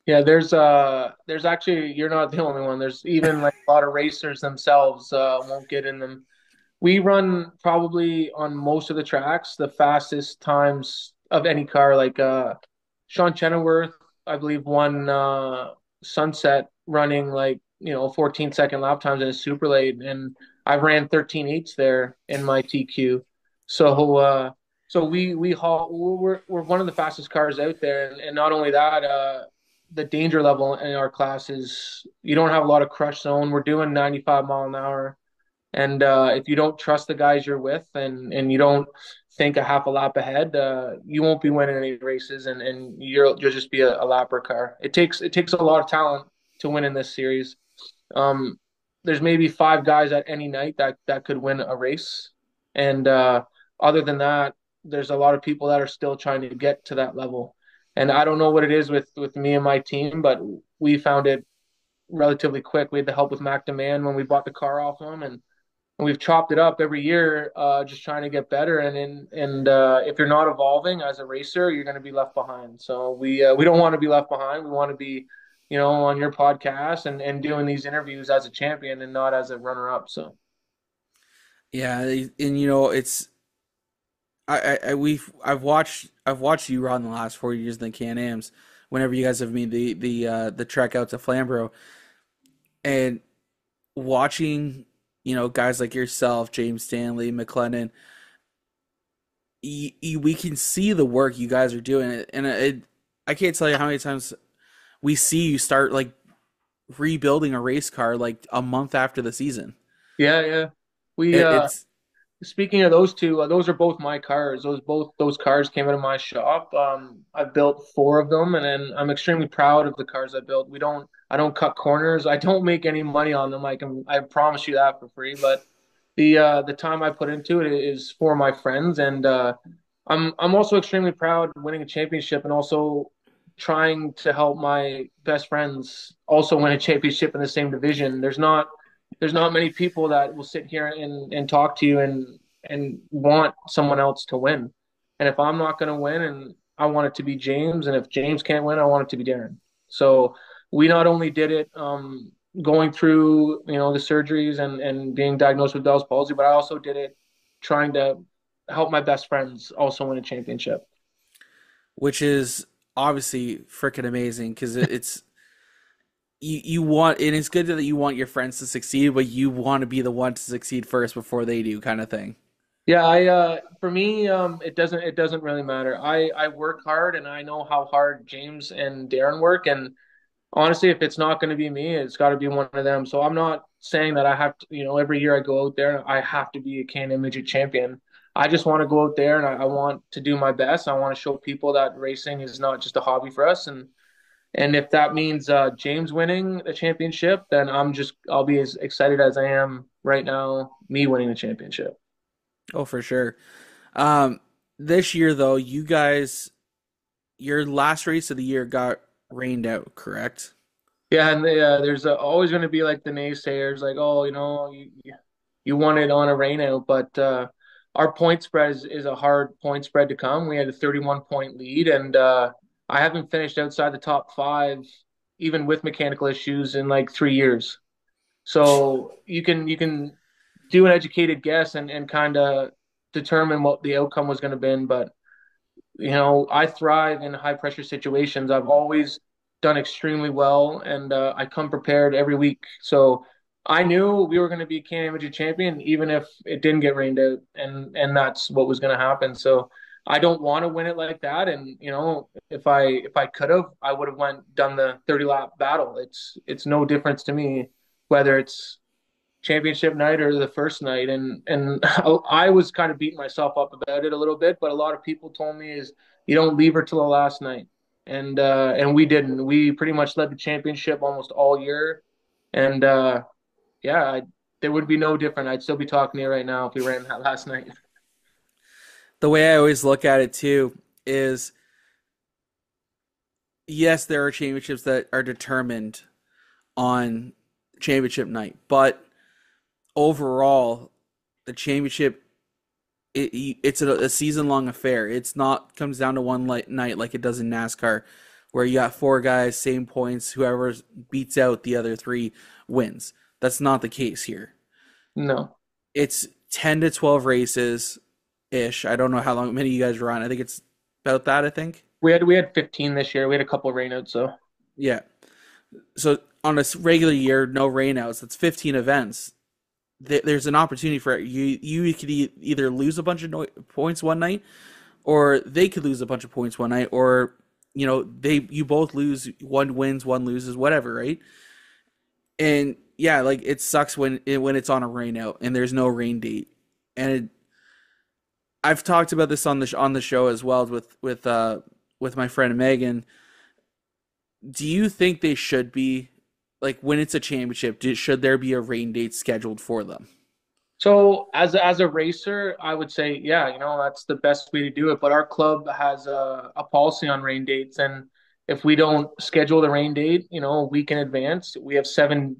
Yeah, there's actually, you're not the only one. There's even like a lot of racers themselves won't get in them. We run probably on most of the tracks the fastest times of any car. Like Sean Chenoweth, I believe, won Sunset running like 14-second lap times in a super late, and I ran 13.8s there in my TQ. So we're one of the fastest cars out there, and not only that, the danger level in our class is you don't have a lot of crush zone. We're doing 95 mile an hour, and if you don't trust the guys you're with, and you don't think a half a lap ahead, you won't be winning any races, and you'll just be a lapper car. It takes a lot of talent to win in this series. There's maybe 5 guys at any night that could win a race, and other than that, there's a lot of people that are still trying to get to that level. And I don't know what it is with me and my team, but we found it relatively quick. We had the help with Mac Demand when we bought the car off him, and we've chopped it up every year, just trying to get better. And if you're not evolving as a racer, you're going to be left behind. So we don't want to be left behind. We want to be, on your podcast and doing these interviews as a champion and not as a runner-up. So, yeah, and it's. I've watched you run the last 4 years in the Can-Ams whenever you guys have made the trek out to Flamborough, and watching guys like yourself, James Stanley, McLennan, we can see the work you guys are doing, and I can't tell you how many times we see you start like rebuilding a race car like a month after the season. Yeah, yeah. We It's Speaking of those two, those are both my cars. Those cars came out of my shop. I built four of them, and then I'm extremely proud of the cars I built. I don't cut corners. I don't make any money on them. I promise you that for free. But the time I put into it is for my friends, and I'm also extremely proud of winning a championship, and also trying to help my best friends also win a championship in the same division. There's not many people that will sit here and talk to you and want someone else to win. And if I'm not going to win, and I want it to be James, and if James can't win, I want it to be Darren. So we not only did it going through the surgeries and being diagnosed with Bell's palsy, but I also did it trying to help my best friends also win a championship. which is obviously freaking amazing because it's you want, and it's good that you want your friends to succeed, but you want to be the one to succeed first before they do, kind of thing. Yeah, I for me, it doesn't really matter. I work hard, and I know how hard James and Darren work, and honestly, if it's not going to be me, it's got to be one of them. So I'm not saying that I have to, every year I go out there, I have to be a Can-Am Midget champion. I just want to go out there, and I want to do my best. I want to show people that racing is not just a hobby for us, and if that means James winning the championship, then I'll be as excited as I am right now, me winning the championship. Oh, for sure. Um, this year though, you guys, your last race of the year got rained out, correct? Yeah, and there's always going to be like the naysayers, like, oh, you won it on a rain out, but our point spread is a hard point spread to come. We had a 31 point lead, and I haven't finished outside the top five, even with mechanical issues, in like 3 years. So you can do an educated guess and kind of determine what the outcome was going to be. But I thrive in high pressure situations. I've always done extremely well, and I come prepared every week. So I knew we were going to be Can-Am Midget champion, even if it didn't get rained out, and that's what was going to happen. So I don't want to win it like that. And if I could have, I would have done the 30 lap battle. It's no difference to me whether it's championship night or the first night, and I was kind of beating myself up about it a little bit, but a lot of people told me is you don't leave her till the last night, and we didn't. We pretty much led the championship almost all year, and yeah, there would be no different. I'd still be talking to you right now if we ran that last night. The way I always look at it too is, yes, there are championships that are determined on championship night, but overall, the championship it's a season long affair. It's not comes down to one night like it does in NASCAR, where you got four guys, same points. Whoever beats out the other three wins. That's not the case here. No. It's 10 to 12 races ish. I don't know how many you guys run. I think it's about that. I think we had 15 this year. We had a couple of rainouts, so yeah. So on a regular year, no rainouts. That's 15 events. There's an opportunity for you. You could either lose a bunch of points one night, or they could lose a bunch of points one night, or you both lose. One wins, one loses, whatever, right? And yeah, like it sucks when it's on a rain out and there's no rain date. And I've talked about this on the show as well with my friend Megan. Do you think they should be, like, when it's a championship, should there be a rain date scheduled for them? So as a racer, I would say, yeah, that's the best way to do it. But our club has a policy on rain dates, and if we don't schedule the rain date, a week in advance, they have 7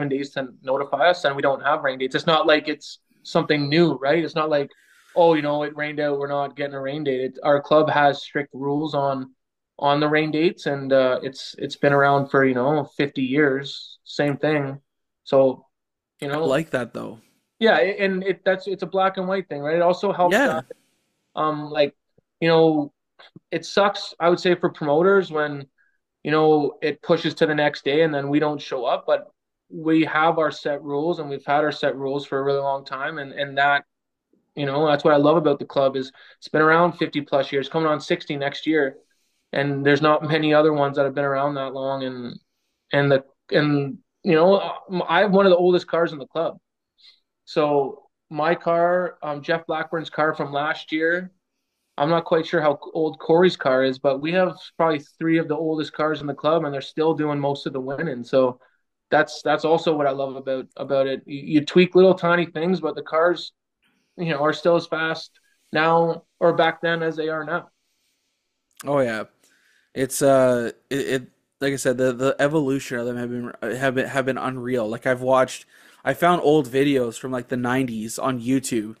days to notify us, and we don't have rain dates. It's not like it's something new, right? It's not like, oh, it rained out, we're not getting a rain date. Our club has strict rules on the rain dates, and it's been around for 50 years, same thing. So I like that though. Yeah, and it's a black and white thing, right? It also helps Yeah. like it sucks, I would say, for promoters when it pushes to the next day and then we don't show up, but we have our set rules, and we've had our set rules for a really long time, and that that's what I love about the club is it's been around 50 plus years, coming on 60 next year, and there's not many other ones that have been around that long. And I have one of the oldest cars in the club. So my car, Jeff Blackburn's car from last year, I'm not quite sure how old Corey's car is, but we have probably three of the oldest cars in the club, and they're still doing most of the winning. So that's also what I love about it. You tweak little tiny things, but the cars, are still as fast now or back then as they are now. Oh yeah, it's like I said, the evolution of them have been unreal. Like I found old videos from like the '90s on YouTube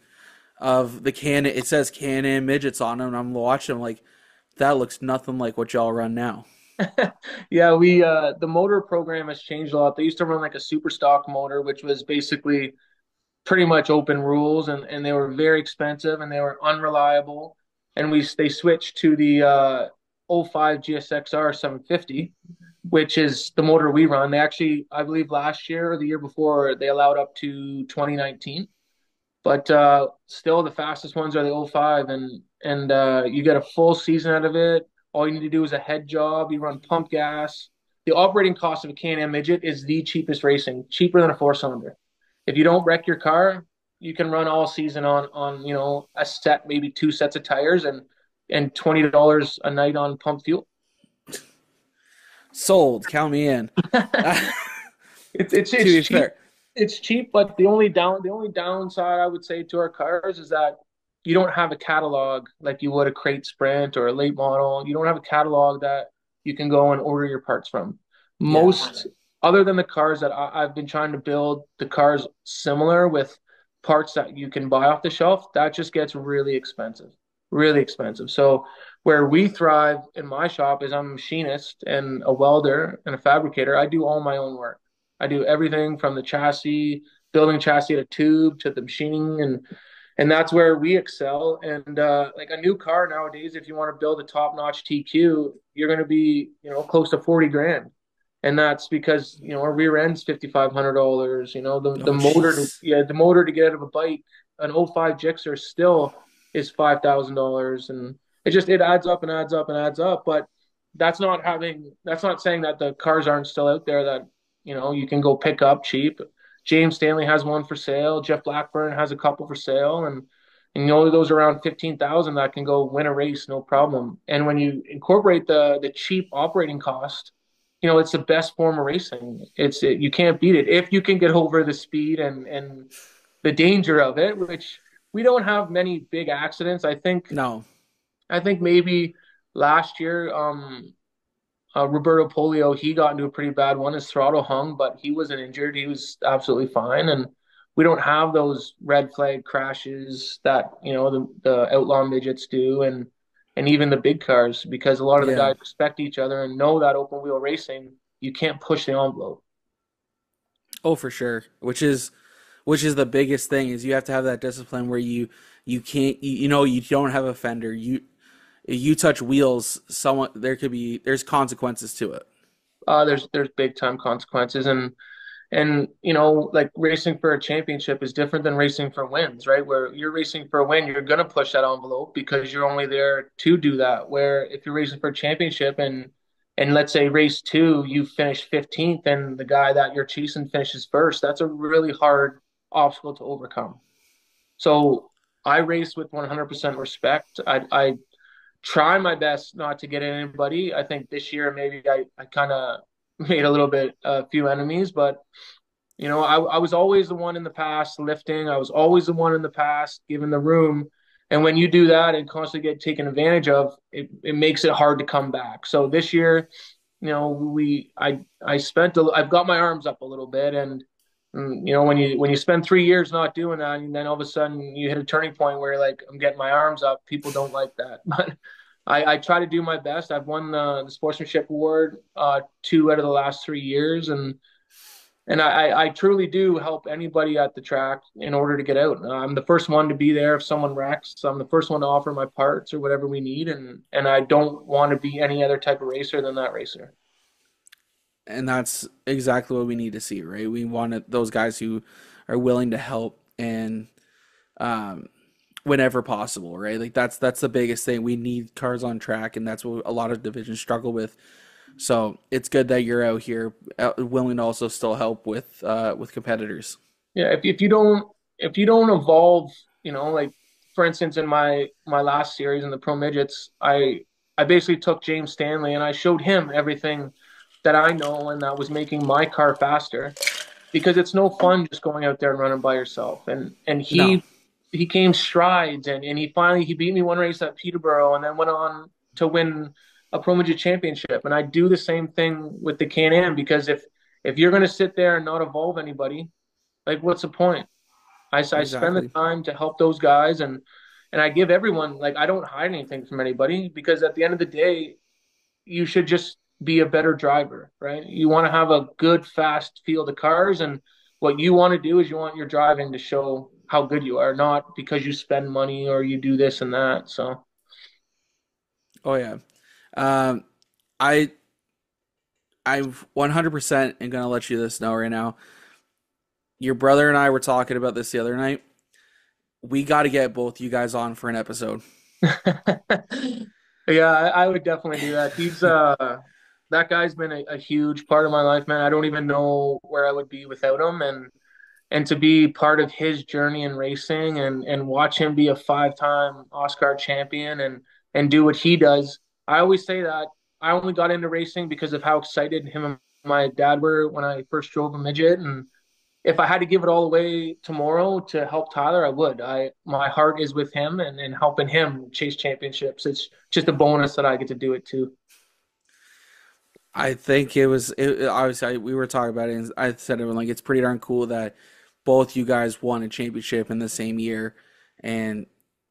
of the Canon. It says Canon midgets on them, and I'm watching them like that looks nothing like what y'all run now. Yeah, we the motor program has changed a lot. They used to run like a super stock motor, which was basically pretty much open rules, and they were very expensive and they were unreliable. And they switched to the '05 GSXR 750, which is the motor we run. They actually, I believe last year or the year before, they allowed up to 2019. But still, the fastest ones are the '05, and you get a full season out of it. All you need to do is a head job. You run pump gas. The operating cost of a Can-Am midget is the cheapest racing, cheaper than a four-cylinder. If you don't wreck your car, you can run all season on a set, maybe two sets of tires, and $20 a night on pump fuel. Sold. Count me in. It's cheap. Fair. It's cheap, but the only downside I would say to our cars is that you don't have a catalog like you would a crate sprint or a late model. You don't have a catalog that you can go and order your parts from. Most, other than the cars that I've been trying to build, the cars similar with parts that you can buy off the shelf, that just gets really expensive, really expensive. So where we thrive in my shop is I'm a machinist and a welder and a fabricator. I do all my own work. I do everything from the chassis, building chassis to tube to the machining, and that's where we excel. And like a new car nowadays, if you want to build a top-notch TQ, you're going to be close to 40 grand, and that's because our rear end's $5,500. The motor, the motor to get out of a bike, an '05 Gixxer still is $5,000, and it adds up and adds up and adds up. But that's not saying that the cars aren't still out there that you can go pick up cheap. James Stanley has one for sale. Jeff Blackburn has a couple for sale, and those are around 15,000 that can go win a race, no problem. And when you incorporate the cheap operating cost, it's the best form of racing. You can't beat it if you can get over the speed and the danger of it, which we don't have many big accidents. I think maybe last year, Roberto Polio, he got into a pretty bad one. His throttle hung, but he wasn't injured. He was absolutely fine. And we don't have those red flag crashes that, the outlaw midgets do and even the big cars, because a lot of the guys respect each other and know that open wheel racing, you can't push the envelope. Oh, for sure. Which is the biggest thing is you have to have that discipline where you can't, you don't have a fender. You touch wheels, there's consequences to it. There's big time consequences, and like racing for a championship is different than racing for wins, right? Where you're racing for a win, you're gonna push that envelope because you're only there to do that. Where if you're racing for a championship and let's say race 2, you finish 15th, and the guy that you're chasing finishes first, that's a really hard obstacle to overcome. So I race with 100% respect. I try my best not to get anybody. I think this year maybe I kind of made a few enemies, but I was always the one in the past lifting. I was always the one in the past given the room. And when you do that and constantly get taken advantage of, it makes it hard to come back. So this year, I've got my arms up a little bit, and when you spend 3 years not doing that, and then all of a sudden you hit a turning point where you're like, I'm getting my arms up, people don't like that. But I try to do my best. I've won the sportsmanship award 2 out of the last 3 years, and I truly do help anybody at the track in order to get out. I'm the first one to be there if someone wrecks. So I'm the first one to offer my parts or whatever we need, and I don't want to be any other type of racer than that racer. And that's exactly what we need to see, right? We want those guys who are willing to help and whenever possible, right? Like that's the biggest thing. We need cars on track, and that's what a lot of divisions struggle with. So it's good that you're out here willing to also still help with competitors. Yeah, if you don't evolve, like for instance in my last series in the Pro Midgets, I basically took James Stanley and I showed him everything that I know and that was making my car faster, because it's no fun just going out there and running by yourself. And No, he came strides, and he beat me one race at Peterborough and then went on to win a Pro Midget championship. And I do the same thing with the Can-Am, because if you're going to sit there and not evolve anybody, like what's the point? I spend the exactly. time to help those guys, and I give everyone, like, I don't hide anything from anybody, because at the end of the day, you should just be a better driver, right? You want to have a good, fast field of cars, and what you want to do is you want your driving to show how good you are, not because you spend money or you do this and that. So, Oh yeah. Um, I I 100% am gonna let you this know right now. Your brother and I were talking about this the other night. We got to get both you guys on for an episode. yeah, I would definitely do that. That guy's been a huge part of my life, man. I don't even know where I would be without him, and to be part of his journey in racing, and watch him be a 5-time Oscar champion, and do what he does. I always say that I only got into racing because of how excited him and my dad were when I first drove a midget. And if I had to give it all away tomorrow to help Tyler, I would. My heart is with him, and helping him chase championships. It's just a bonus that I get to do it too. I think obviously we were talking about it, and I said it like it's pretty darn cool that both you guys won a championship in the same year, and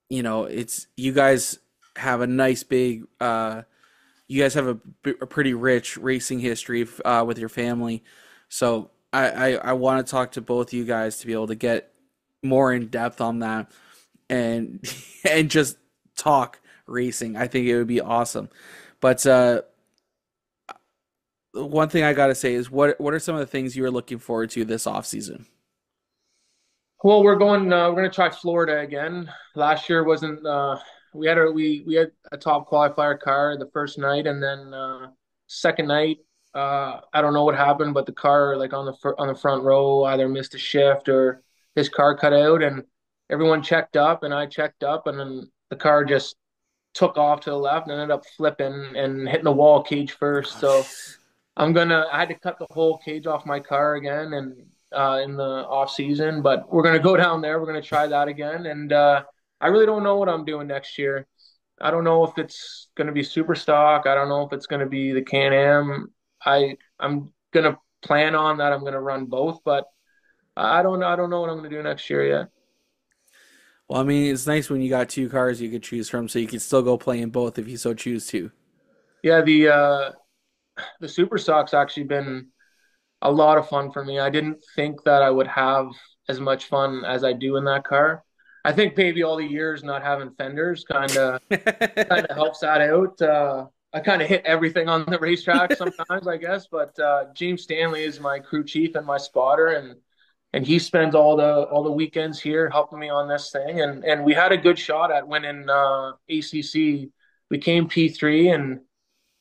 it's you guys have a nice big you guys have a pretty rich racing history with your family. So I want to talk to both of you guys to be able to get more in depth on that and and just talk racing. I think it would be awesome. But one thing I gotta say is what are some of the things you are looking forward to this off season? Well, we're going to try Florida again. Last year wasn't we had a top qualifier car the first night, and then second night, I don't know what happened, but the car, like on the front row, either missed a shift or his car cut out, and everyone checked up and I checked up, and then the car just took off to the left and ended up flipping and hitting the wall cage first. Oh, So jeez. I had to cut the whole cage off my car again, and in the off season, but we're gonna go down there. We're gonna try that again, and I really don't know what I'm doing next year. I don't know if it's gonna be super stock. I don't know if it's gonna be the Can-Am. I'm gonna plan on that. I'm gonna run both, but I don't know what I'm gonna do next year yet. Well, I mean, it's nice when you got two cars you could choose from, so you could still go play in both if you so choose to. Yeah, the Super Stock's actually been a lot of fun for me. I didn't think that I would have as much fun as I do in that car. I think maybe all the years not having fenders kind of helps that out. I kind of hit everything on the racetrack sometimes, I guess. But James Stanley is my crew chief and my spotter, and he spends all the weekends here helping me on this thing. And we had a good shot at winning ACC. We came P3, and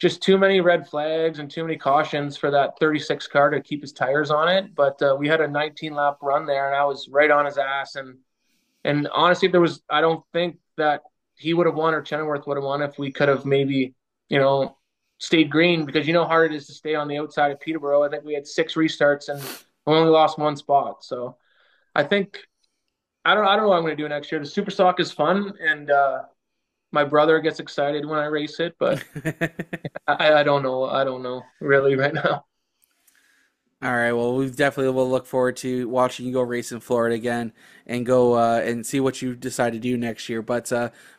just too many red flags and too many cautions for that 36 car to keep his tires on it. But we had a 19 lap run there, and I was right on his ass. And honestly, I don't think that he would have won or Chenoweth would have won if we could have maybe, stayed green, because you know how hard it is to stay on the outside of Peterborough. I think we had 6 restarts and we only lost one spot. So I think I don't know what I'm going to do next year. The Super Stock is fun, and my brother gets excited when I race it, but I don't know. I don't know really right now. All right. Well, we definitely will look forward to watching you go race in Florida again and go and see what you decide to do next year. But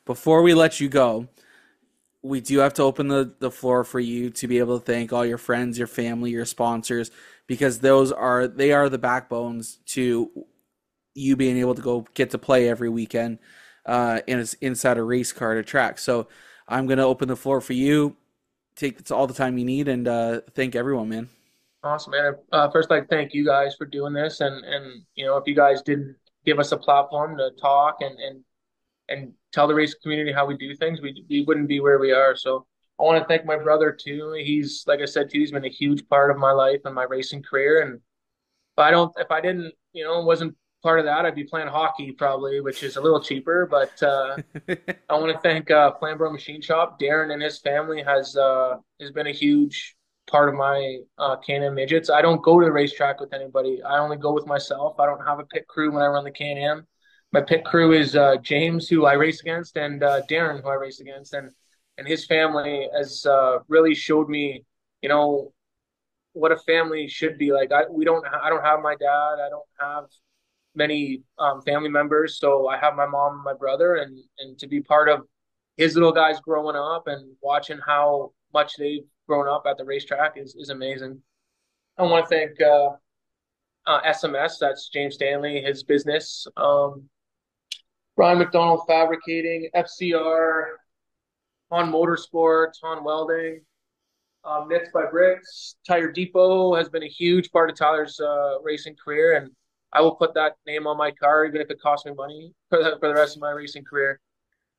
before we let you go, we do have to open the floor for you to be able to thank all your friends, your family, your sponsors, because they are the backbones to you being able to go get to play every weekend inside a race car at a track. So I'm gonna open the floor for you. Take all the time you need and thank everyone, man. Awesome, man. First, I'd like to thank you guys for doing this, and if you guys didn't give us a platform to talk and tell the race community how we do things, we wouldn't be where we are. So I want to thank my brother too. He's, like I said too, he's been a huge part of my life and my racing career. And if I didn't, wasn't part of that, I'd be playing hockey probably, which is a little cheaper. But I want to thank Flamborough Machine Shop. Darren and his family has been a huge part of my Can-Am midgets. I don't go to the racetrack with anybody. I only go with myself. I don't have a pit crew when I run the Can-Am. My pit crew is James, who I race against, and Darren, who I race against, and his family has really showed me, what a family should be like. I don't have my dad. I don't have many family members, so I have my mom and my brother, and to be part of his little guys growing up and watching how much they've grown up at the racetrack is amazing. I want to thank SMS, that's James Stanley, his business, Brian McDonald Fabricating, FCR, Hawn Motorsports, Hawn Welding, Knits by Bricks, Tire Depot has been a huge part of Tyler's racing career, and I will put that name on my car even if it costs me money for the rest of my racing career.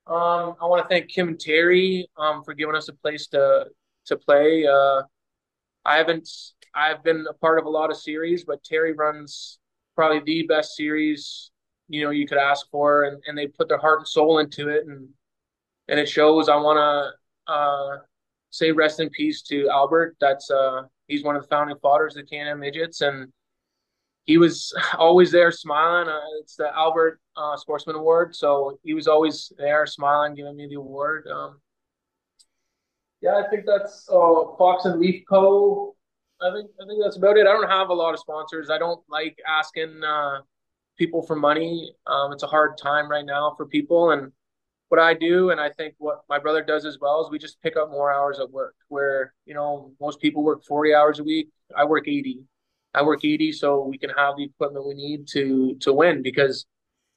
I want to thank Kim and Terry for giving us a place to play. I've been a part of a lot of series, but Terry runs probably the best series you could ask for, and they put their heart and soul into it, and it shows. I want to say rest in peace to Albert. He's one of the founding fathers of the Can-Am Midgets, and he was always there smiling. It's the Albert Sportsman Award, so he was always there smiling, giving me the award. I think that's Fox and Leaf Co. I think that's about it. I don't have a lot of sponsors. I don't like asking people for money. It's a hard time right now for people, and what I do, and I think what my brother does as well, is we just pick up more hours at work. Where most people work 40 hours a week. I work 80. So we can have the equipment we need to win. Because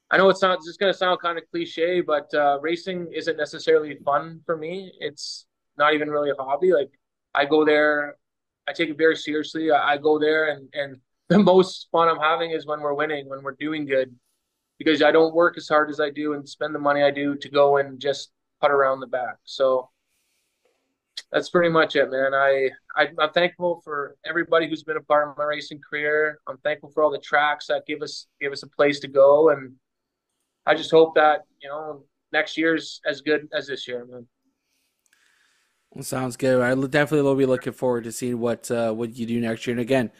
I know it's just going to sound kind of cliche, but racing isn't necessarily fun for me. It's not even really a hobby. Like, I go there, I take it very seriously. I go there, and the most fun I'm having is when we're winning, when we're doing good, because I don't work as hard as I do and spend the money I do to go and just putt around the back. So that's pretty much it, man. I'm thankful for everybody who's been a part of my racing career. I'm thankful for all the tracks that give us a place to go, and I just hope that next year's as good as this year, man. Well, sounds good. I definitely will be looking forward to seeing what you do next year. And again,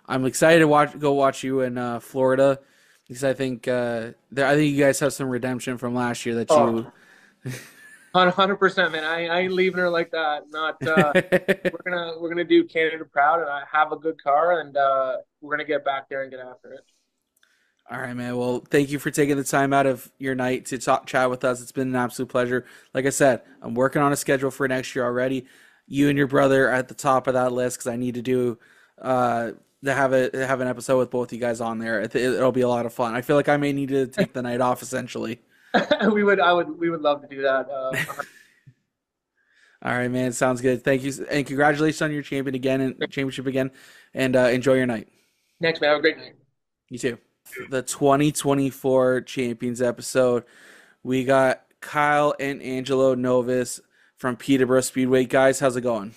I'm excited to go watch you in Florida, because I think I think you guys have some redemption from last year that you. 100%, man. I ain't leaving her like that. Not we're gonna do Canada proud, and I have a good car, and we're gonna get back there and get after it. All right, man. Well, thank you for taking the time out of your night to chat with us. It's been an absolute pleasure. Like I said, I'm working on a schedule for next year already. You and your brother are at the top of that list, because I need to do to have an episode with both you guys on there. It'll be a lot of fun. I feel like I may need to take the night off essentially. We would love to do that. All right, man. Sounds good. Thank you, and congratulations on your championship again, and enjoy your night. Thanks, man. Have a great night. You too. The 2024 Champions episode. We got Kyle and Angelo Novis from Peterborough Speedway. Guys, how's it going?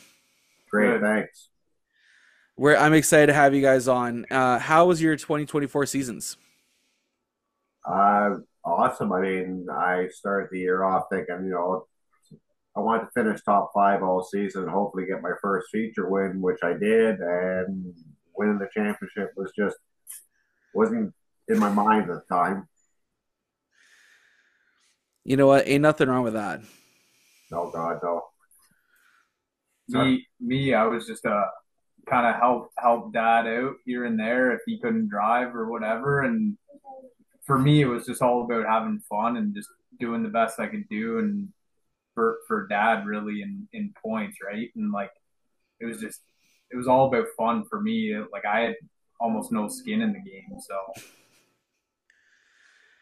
Great, thanks. I'm excited to have you guys on. How was your 2024 seasons? Awesome. I mean, I started the year off thinking, I wanted to finish top 5 all season and hopefully get my first feature win, which I did, and winning the championship wasn't in my mind at the time. You know what? Ain't nothing wrong with that. No, God, no. Me, I was just kind of help Dad out here and there if he couldn't drive or whatever. And for me, it was just all about having fun and just doing the best I could do, and for Dad really in points, right? And like it was all about fun for me. Like, I had almost no skin in the game, so.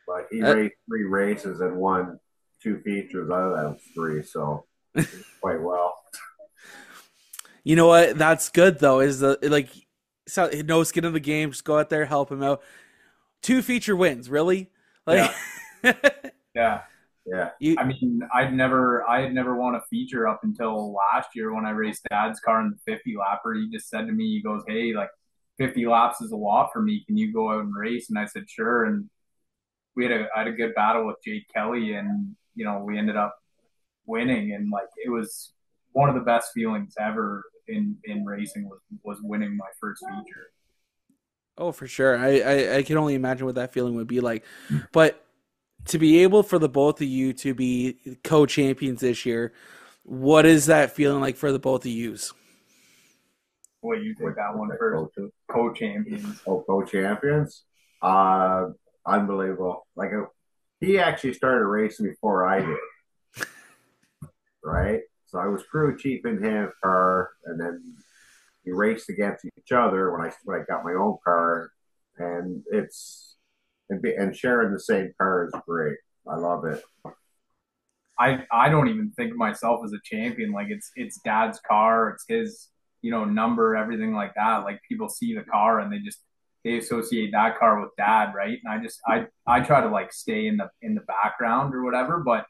But he raced 3 races and won 2 features out of those 3, so quite well. You know what? That's good though. No skin in the game. Just go out there, help him out. 2 feature wins, really? Yeah. Yeah. Yeah. I mean, I had never won a feature up until last year when I raced Dad's car in the 50 lapper. He just said to me, he goes, "Hey, like 50 laps is a lot for me. Can you go out and race?" And I said, "Sure." And I had a good battle with Jake Kelly, and we ended up winning. And like it was one of the best feelings ever in racing was winning my first feature. Oh, for sure. I can only imagine what that feeling would be like. But to be able for the both of you to be co-champions this year, what is that feeling like for the both of yous? Well, you take that one first. Co-champions. Oh, co-champions? Unbelievable. Like, he actually started racing before I did, right? So I was crew chief in his car, and then we raced against each other when I got my own car, and sharing the same car is great. I love it. I don't even think of myself as a champion. Like it's Dad's car, it's his number, everything like that. Like people see the car and they associate that car with Dad, right? And I try to like stay in the background or whatever, but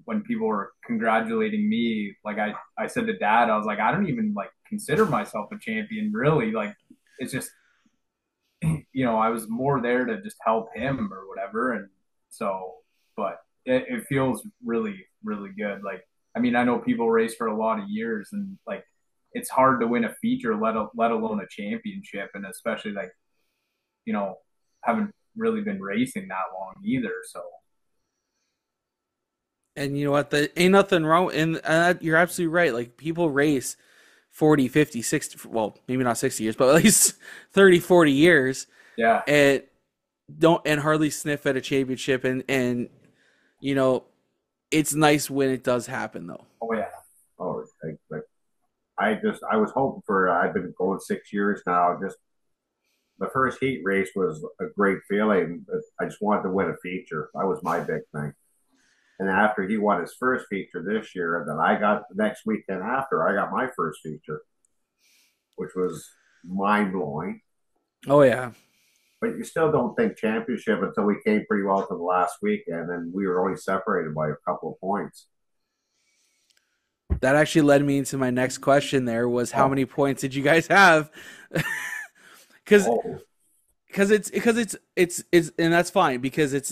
when people were congratulating me, like I said to Dad, I was like, I don't even like consider myself a champion really. Like it's just I was more there to just help him or whatever. And so, but it feels really, really good. Like, I mean, I know people race for a lot of years and like, it's hard to win a feature, let alone a championship. And especially like, haven't really been racing that long either. So. And you know what? Ain't nothing wrong. And you're absolutely right. Like people race 40, 50, 60, well, maybe not 60 years, but at least 30, 40 years. Yeah. And hardly sniff at a championship. And it's nice when it does happen though. Oh yeah. Oh, I was hoping for, I've been going 6 years now. Just the first heat race was a great feeling. I just wanted to win a feature. That was my big thing. And after he won his first feature this year, then I got the next weekend after, I got my first feature, which was mind blowing. Oh, yeah. But you still don't think championship until we came pretty well to the last weekend, and we were only separated by a couple of points. That actually led me into my next question there was how many points did you guys have? Because it's and that's fine because it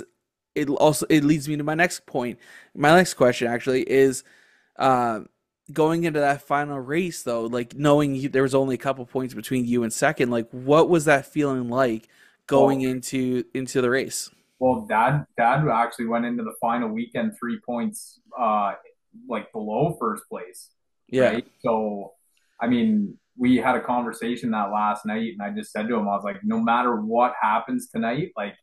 leads me to my next point. My next question actually is going into that final race though, like knowing there was only a couple points between you and second, like what was that feeling like going into the race? Well, Dad actually went into the final weekend 3 points like below first place. Yeah. Right? So I mean, we had a conversation that last night and I just said to him, I was like, no matter what happens tonight, like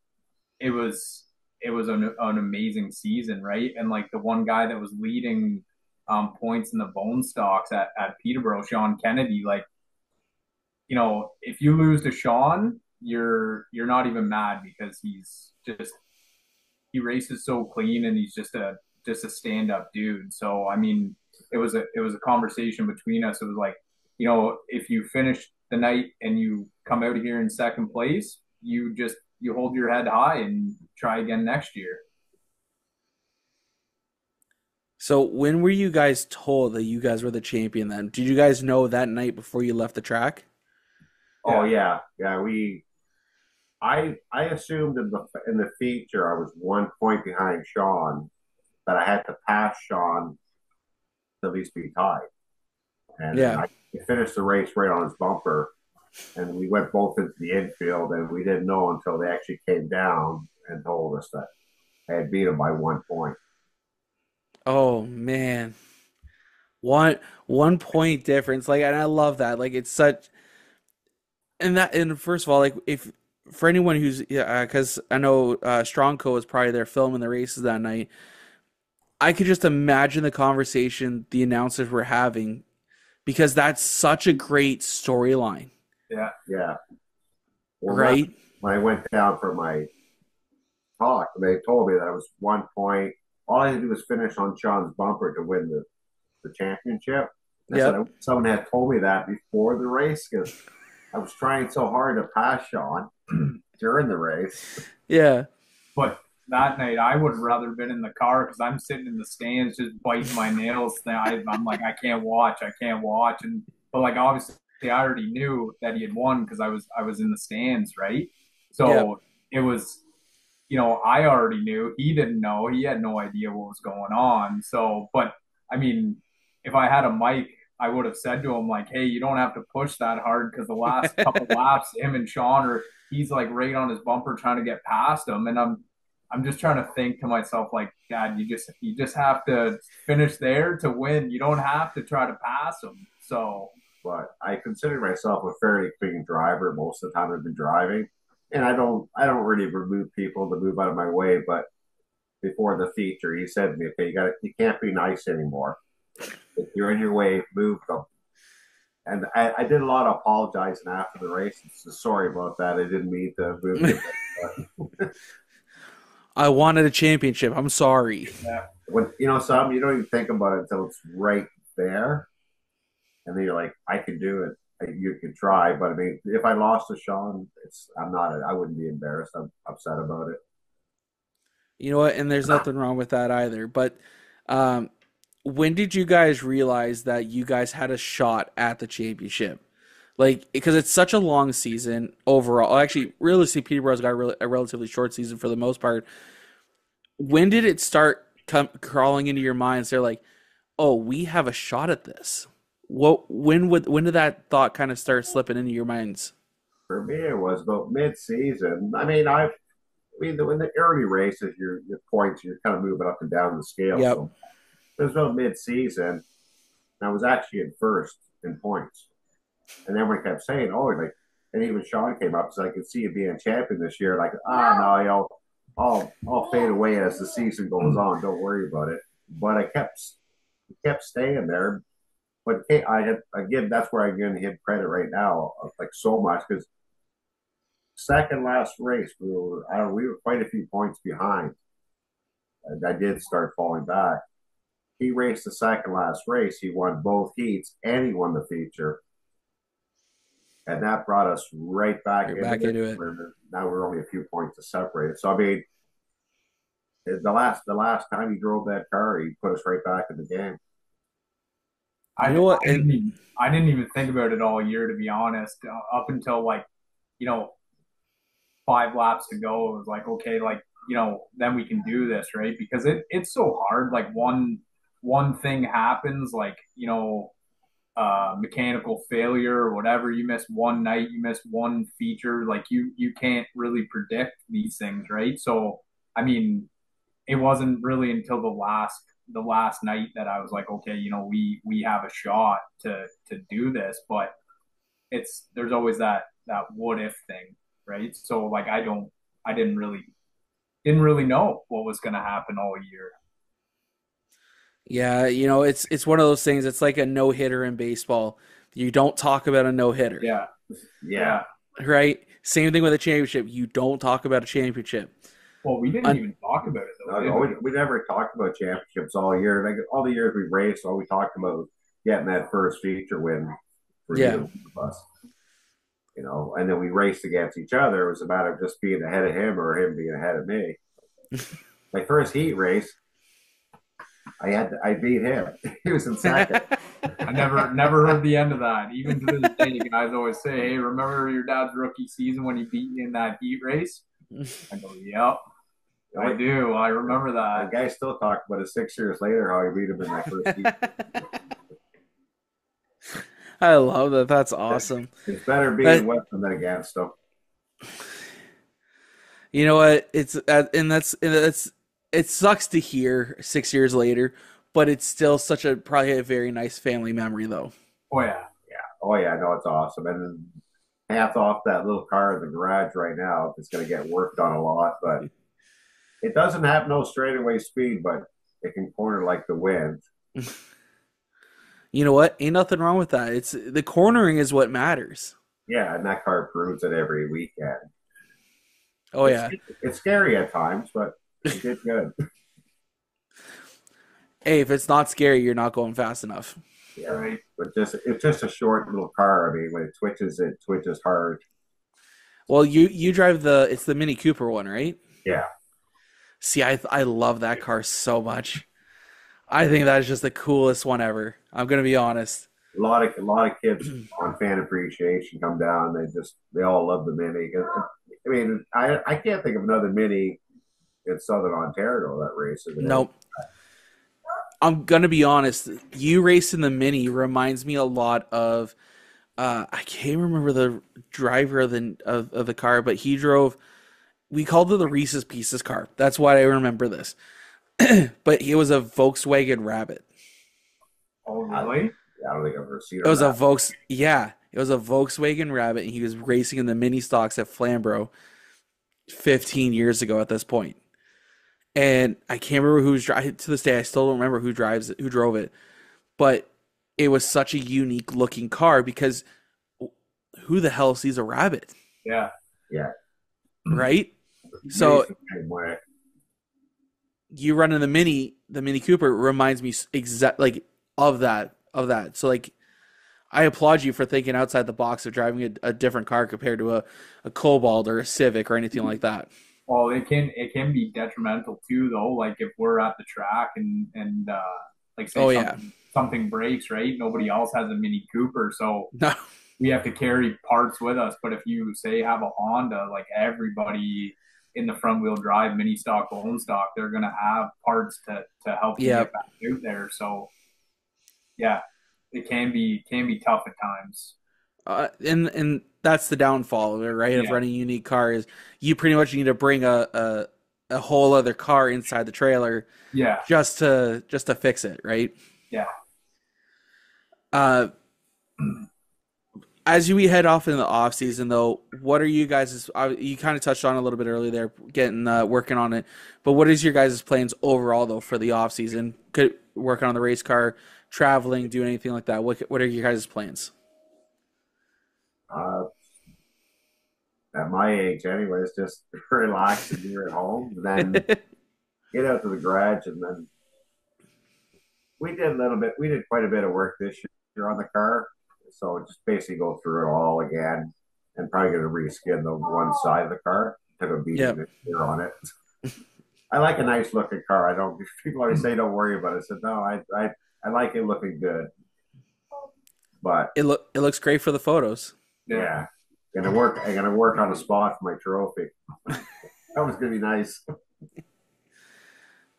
it was an amazing season, right? And like the one guy that was leading points in the bone stocks at Peterborough, Sean Kennedy, like, if you lose to Sean, you're not even mad because he races so clean and he's just a stand-up dude. So I mean, it was a conversation between us. It was like, if you finish the night and you come out here in second place, you hold your head high and try again next year. So when were you guys told that you guys were the champion then? Did you guys know that night before you left the track? Oh yeah. I assumed in the feature I was 1 point behind Sean, but I had to pass Sean to at least be tied. And I finished the race right on his bumper, and we went both into the infield, and we didn't know until they actually came down and told us that I had beat him by 1 point. Oh man, one point difference. Like, and I love that. Like, it's such. And first of all, like if for anyone who's because I know Strongco was probably there filming the races that night. I could just imagine the conversation the announcers were having because that's such a great storyline. Yeah. Well, right? When I went down for my talk, they told me that it was 1 point. All I had to do was finish on Sean's bumper to win the championship. Yeah. Someone had told me that before the race because I was trying so hard to pass Sean during the race. Yeah. But that night I would have rather been in the car because I'm sitting in the stands just biting my nails. I'm like, I can't watch, and but like obviously I already knew that he had won because I was in the stands, right? So it was, I already knew. He didn't know. He had no idea what was going on. So, but I mean, if I had a mic, I would have said to him like, "Hey, you don't have to push that hard because the last couple laps, him and Sean he's like right on his bumper trying to get past him." And I'm just trying to think to myself like, Dad, you just have to finish there to win. You don't have to try to pass him. So, but I consider myself a fairly clean driver most of the time I've been driving, and I don't really remove people to move out of my way. But before the feature, he said to me, "Okay, you can't be nice anymore. If you're in your way, move them." And I did a lot of apologizing after the race. So sorry about that. I didn't mean to move them. I wanted a championship. I'm sorry. Yeah. When some you don't even think about it until it's right there, and then you're like, I can do it. You can try, but I mean, if I lost to Sean, I wouldn't be embarrassed. I'm upset about it. You know what? And there's nothing wrong with that either. But when did you guys realize that you guys had a shot at the championship? Like, because it's such a long season overall. Actually, realistically, Peterborough's got a relatively short season for the most part. When did it start crawling into your minds? They're like, "Oh, we have a shot at this." When did that thought kind of start slipping into your minds? For me, it was about mid-season. I mean, in the early races, your points, you're kind of moving up and down the scale. Yep. So it was about mid-season, and I was actually in first in points. And then we kept saying, "Oh, like," and even Sean came up, so I could see you being champion this year. Like, no, I'll fade away as the season goes on. Don't worry about it. But I kept staying there. But that's where I give him credit right now, like so much, because second last race we were quite a few points behind. And I did start falling back. He raced the second last race. He won both heats and he won the feature. And that brought us right back into it. Now we're only a few points to separate it. So I mean, the last time he drove that car, he put us right back in the game. I didn't even think about it all year, to be honest. Up until 5 laps to go, it was like, okay, then we can do this, right? Because it's so hard. Like one thing happens, mechanical failure or whatever. You miss one night, you miss one feature. Like you can't really predict these things, right? So I mean, it wasn't really until the last night that I was like, okay, we have a shot to do this, but there's always that what if thing, right? So like I didn't really know what was going to happen all year. Yeah, it's one of those things. It's like a no-hitter in baseball. You don't talk about a no-hitter. Yeah. Right? Same thing with a championship. You don't talk about a championship. Well, we didn't even talk about it, though. No, we never talked about championships all year. Like all the years we raced, all we talked about getting that first feature win for us. And then we raced against each other. It was a matter of just being ahead of him or him being ahead of me. My first heat race, I beat him. He was in second. I never heard the end of that. Even to this day, guys always say, "Hey, remember your dad's rookie season when he beat you in that heat race?" I go, "Yep, I do. I remember that." The guy still talks about it 6 years later how he beat him in that first heat. I love that. That's awesome. It's better being with them than against them. You know what? It sucks to hear 6 years later, but it's still probably a very nice family memory, though. Oh yeah. Oh yeah. No, it's awesome. And hats off that little car in the garage right now. It's going to get worked on a lot, but it doesn't have no straightaway speed, but it can corner like the wind. You know what? Ain't nothing wrong with that. It's the cornering is what matters. Yeah, and that car proves it every weekend. Oh yeah. It's scary at times, but it did good. Hey, if it's not scary, you're not going fast enough. Yeah, right. But it's just a short little car. I mean, when it twitches hard. Well, you drive it's the Mini Cooper one, right? Yeah. See, I love that car so much. I think that is just the coolest one ever. I'm gonna be honest. A lot of kids on fan appreciation come down. They all love the Mini. I mean, I can't think of another Mini in Southern Ontario that races. Nope. I'm gonna be honest. You racing the Mini reminds me a lot of. I can't remember the driver of the car, but he drove. We called it the Reese's Pieces car. That's why I remember this. But it was a Volkswagen Rabbit. Oh, really? I don't think I've ever seen it. It was a it was a Volkswagen Rabbit, and he was racing in the mini stocks at Flamborough 15 years ago at this point. And I can't remember who's driving. To this day, I still don't remember who drove it. But it was such a unique looking car because who the hell sees a rabbit? Yeah. Yeah. Right? So you running the Mini Cooper reminds me of that. So like, I applaud you for thinking outside the box of driving a different car compared to a Cobalt or a Civic or anything like that. Well, it can be detrimental too, though. Like if we're at the track and like say something breaks, right? Nobody else has a Mini Cooper, so no. We have to carry parts with us. But if you say have a Honda, like everybody in the front wheel drive mini stock, bone stock, they're gonna have parts to help you get back out there. So yeah, it can be tough at times. And that's the downfall of it, right? Of running a unique car is you pretty much need to bring a whole other car inside the trailer, just to fix it, right? Yeah. As we head off in the off season, though, what are you guys? You kind of touched on it a little bit earlier there, getting working on it. But what is your guys' plans overall, though, for the off season? Could working on the race car, traveling, doing anything like that? What are your guys' plans? At my age, anyways, just relax and be at home, and then get out to the garage, and then we did quite a bit of work this year on the car. So just basically go through it all again, and probably going to reskin the one side of the car. Took a beating this year on it. I like a nice looking car. I don't. People always say don't worry about it. I said no. I like it looking good, but it looks great for the photos. Yeah, I'm gonna work on a spot for my trophy. That was gonna be nice.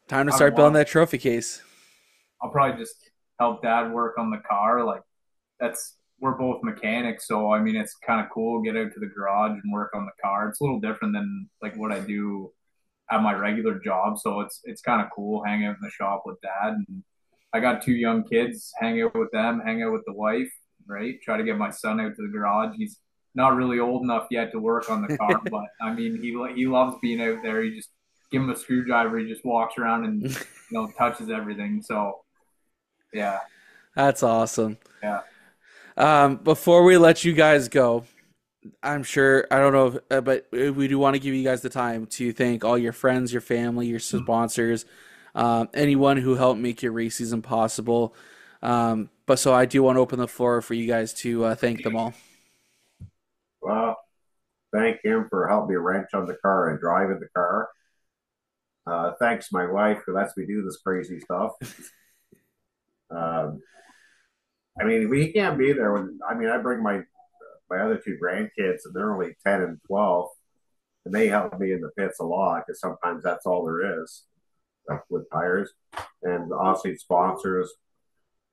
Time to start building that trophy case. I'll probably just help Dad work on the car. Like we're both mechanics, so I mean it's kind of cool. Get out to the garage and work on the car. It's a little different than like what I do at my regular job, so it's kind of cool. Hang out in the shop with Dad, and I got 2 young kids. Hang out with them. Hang out with the wife. Right? Try to get my son out to the garage. He's not really old enough yet to work on the car, but I mean he loves being out there. You just give him a screwdriver. He just walks around and touches everything. So yeah, that's awesome. Yeah. Before we let you guys go, I'm sure, I don't know, but we do want to give you guys the time to thank all your friends, your family, your sponsors, anyone who helped make your race season possible. But so I do want to open the floor for you guys to thank them all. Well, thank him for helping me wrench on the car and driving the car. Thanks my wife who lets me do this crazy stuff. I mean, we can't be there I bring my other 2 grandkids, and they're only 10 and 12, and they help me in the pits a lot because sometimes that's all there is, like with tires. And obviously sponsors,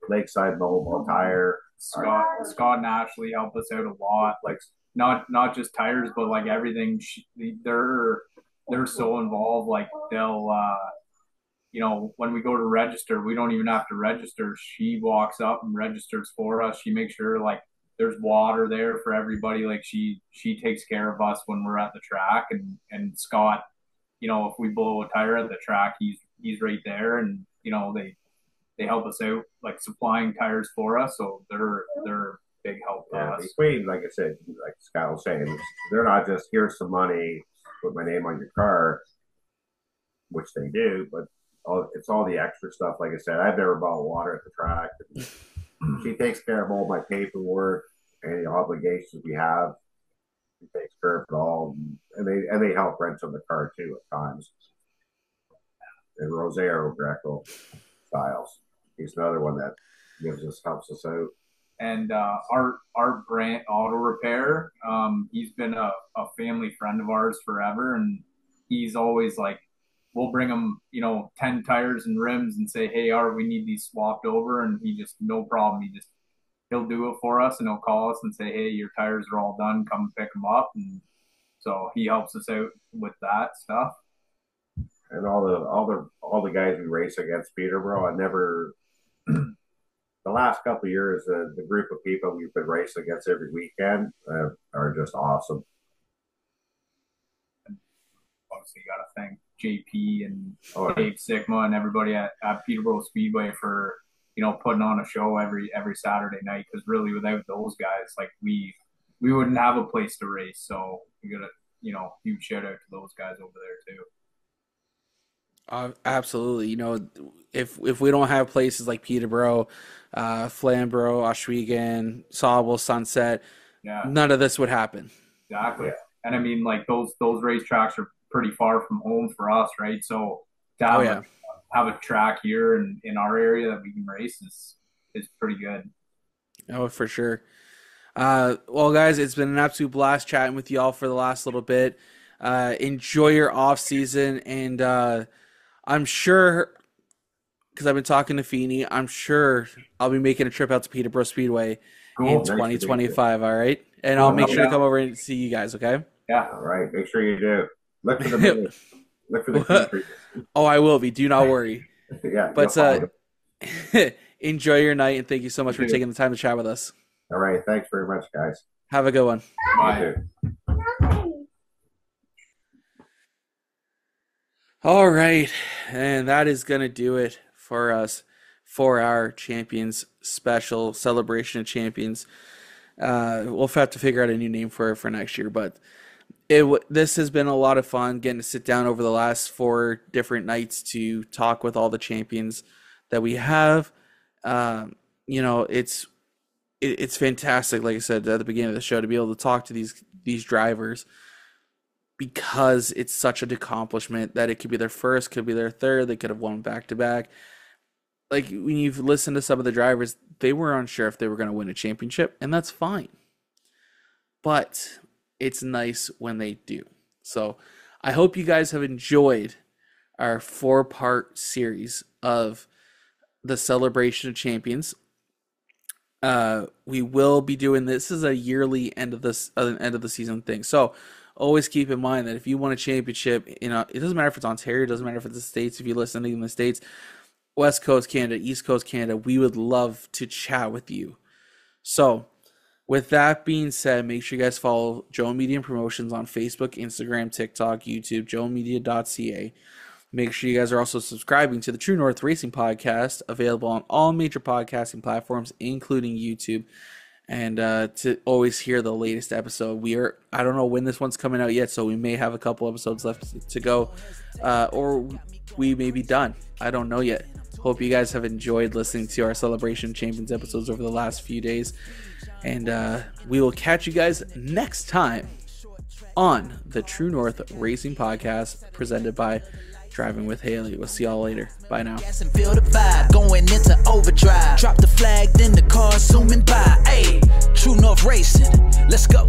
Lakeside Mobile Tire, Scott and Ashley help us out a lot. Like not just tires, but like everything. They're so involved. Like they'll when we go to register, we don't even have to register. She walks up and registers for us. She makes sure like there's water there for everybody. Like she takes care of us when we're at the track. And Scott, if we blow a tire at the track, he's right there, and they help us out, like supplying tires for us. So they're big help to us. Between, like I said, like Scott was saying, they're not just here's some money, put my name on your car, which they do, but it's all the extra stuff. Like I said, I've never bought water at the track. She takes care of all my paperwork, any obligations we have. She takes care of it all, and they help rent on the car too at times. and Rosero Greco styles. He's another one that helps us out. And Art Brandt Auto Repair, he's been a family friend of ours forever, and he's always like, we'll bring him, 10 tires and rims and say, hey, Art, we need these swapped over, and he just, no problem, he'll do it for us, and he'll call us and say, hey, your tires are all done, come pick them up. And so he helps us out with that stuff. And all the guys we race against Peterborough, I never the last couple of years, the group of people we've been racing against every weekend are just awesome. And obviously, you got to thank JP and Dave Sigma and everybody at Peterborough Speedway for putting on a show every Saturday night. Because really, without those guys, like we wouldn't have a place to race. So we got a huge shout out to those guys over there too. Absolutely. If we don't have places like Peterborough, Flamborough, Oswego, Sawable, Sunset, none of this would happen. Exactly. Yeah. And I mean, like those racetracks are pretty far from home for us, right? So to have a track here in our area that we can race is pretty good. Oh, for sure. Well, guys, it's been an absolute blast chatting with you all for the last little bit. Enjoy your off season, and I'm sure, because I've been talking to Feeney, I'm sure I'll be making a trip out to Peterborough Speedway in 2025, all right? And I'll make sure to come over and see you guys, okay? Yeah. All right. Make sure you do. Look for the look for the country. Oh, I will be. Do not worry. Yeah. But enjoy your night, and thank you so much for taking the time to chat with us. All right. Thanks very much, guys. Have a good one. Bye. All right, and that is going to do it for us for our Champions special celebration of Champions. We'll have to figure out a new name for next year, but this has been a lot of fun getting to sit down over the last 4 different nights to talk with all the champions that we have. It's fantastic, like I said at the beginning of the show, to be able to talk to these drivers, because it's such an accomplishment that it could be their first, could be their third, they could have won back-to-back. Like, when you've listened to some of the drivers, they were unsure if they were going to win a championship, and that's fine. But it's nice when they do. So I hope you guys have enjoyed our 4-part series of the Celebration of Champions. We will be doing this as a yearly end of the season thing. So always keep in mind that if you want a championship, it doesn't matter if it's Ontario, it doesn't matter if it's the States. If you listen in the States, West Coast Canada, East Coast Canada, we would love to chat with you. So with that being said, make sure you guys follow Joe Media Promotions on Facebook, Instagram, TikTok, YouTube, joemedia.ca. Make sure you guys are also subscribing to the True North Racing Podcast, available on all major podcasting platforms, including YouTube. And to always hear the latest episode. I don't know when this one's coming out yet, so we may have a couple episodes left to go, or we may be done. I don't know yet. Hope you guys have enjoyed listening to our Celebration Champions episodes over the last few days. And we will catch you guys next time on the True North Racing Podcast, presented by Driving with Haley. We'll see y'all later. Bye now. And feel the vibe going into overdrive. Drop the flag, then the car zooming by. Hey, True North Racing. Let's go.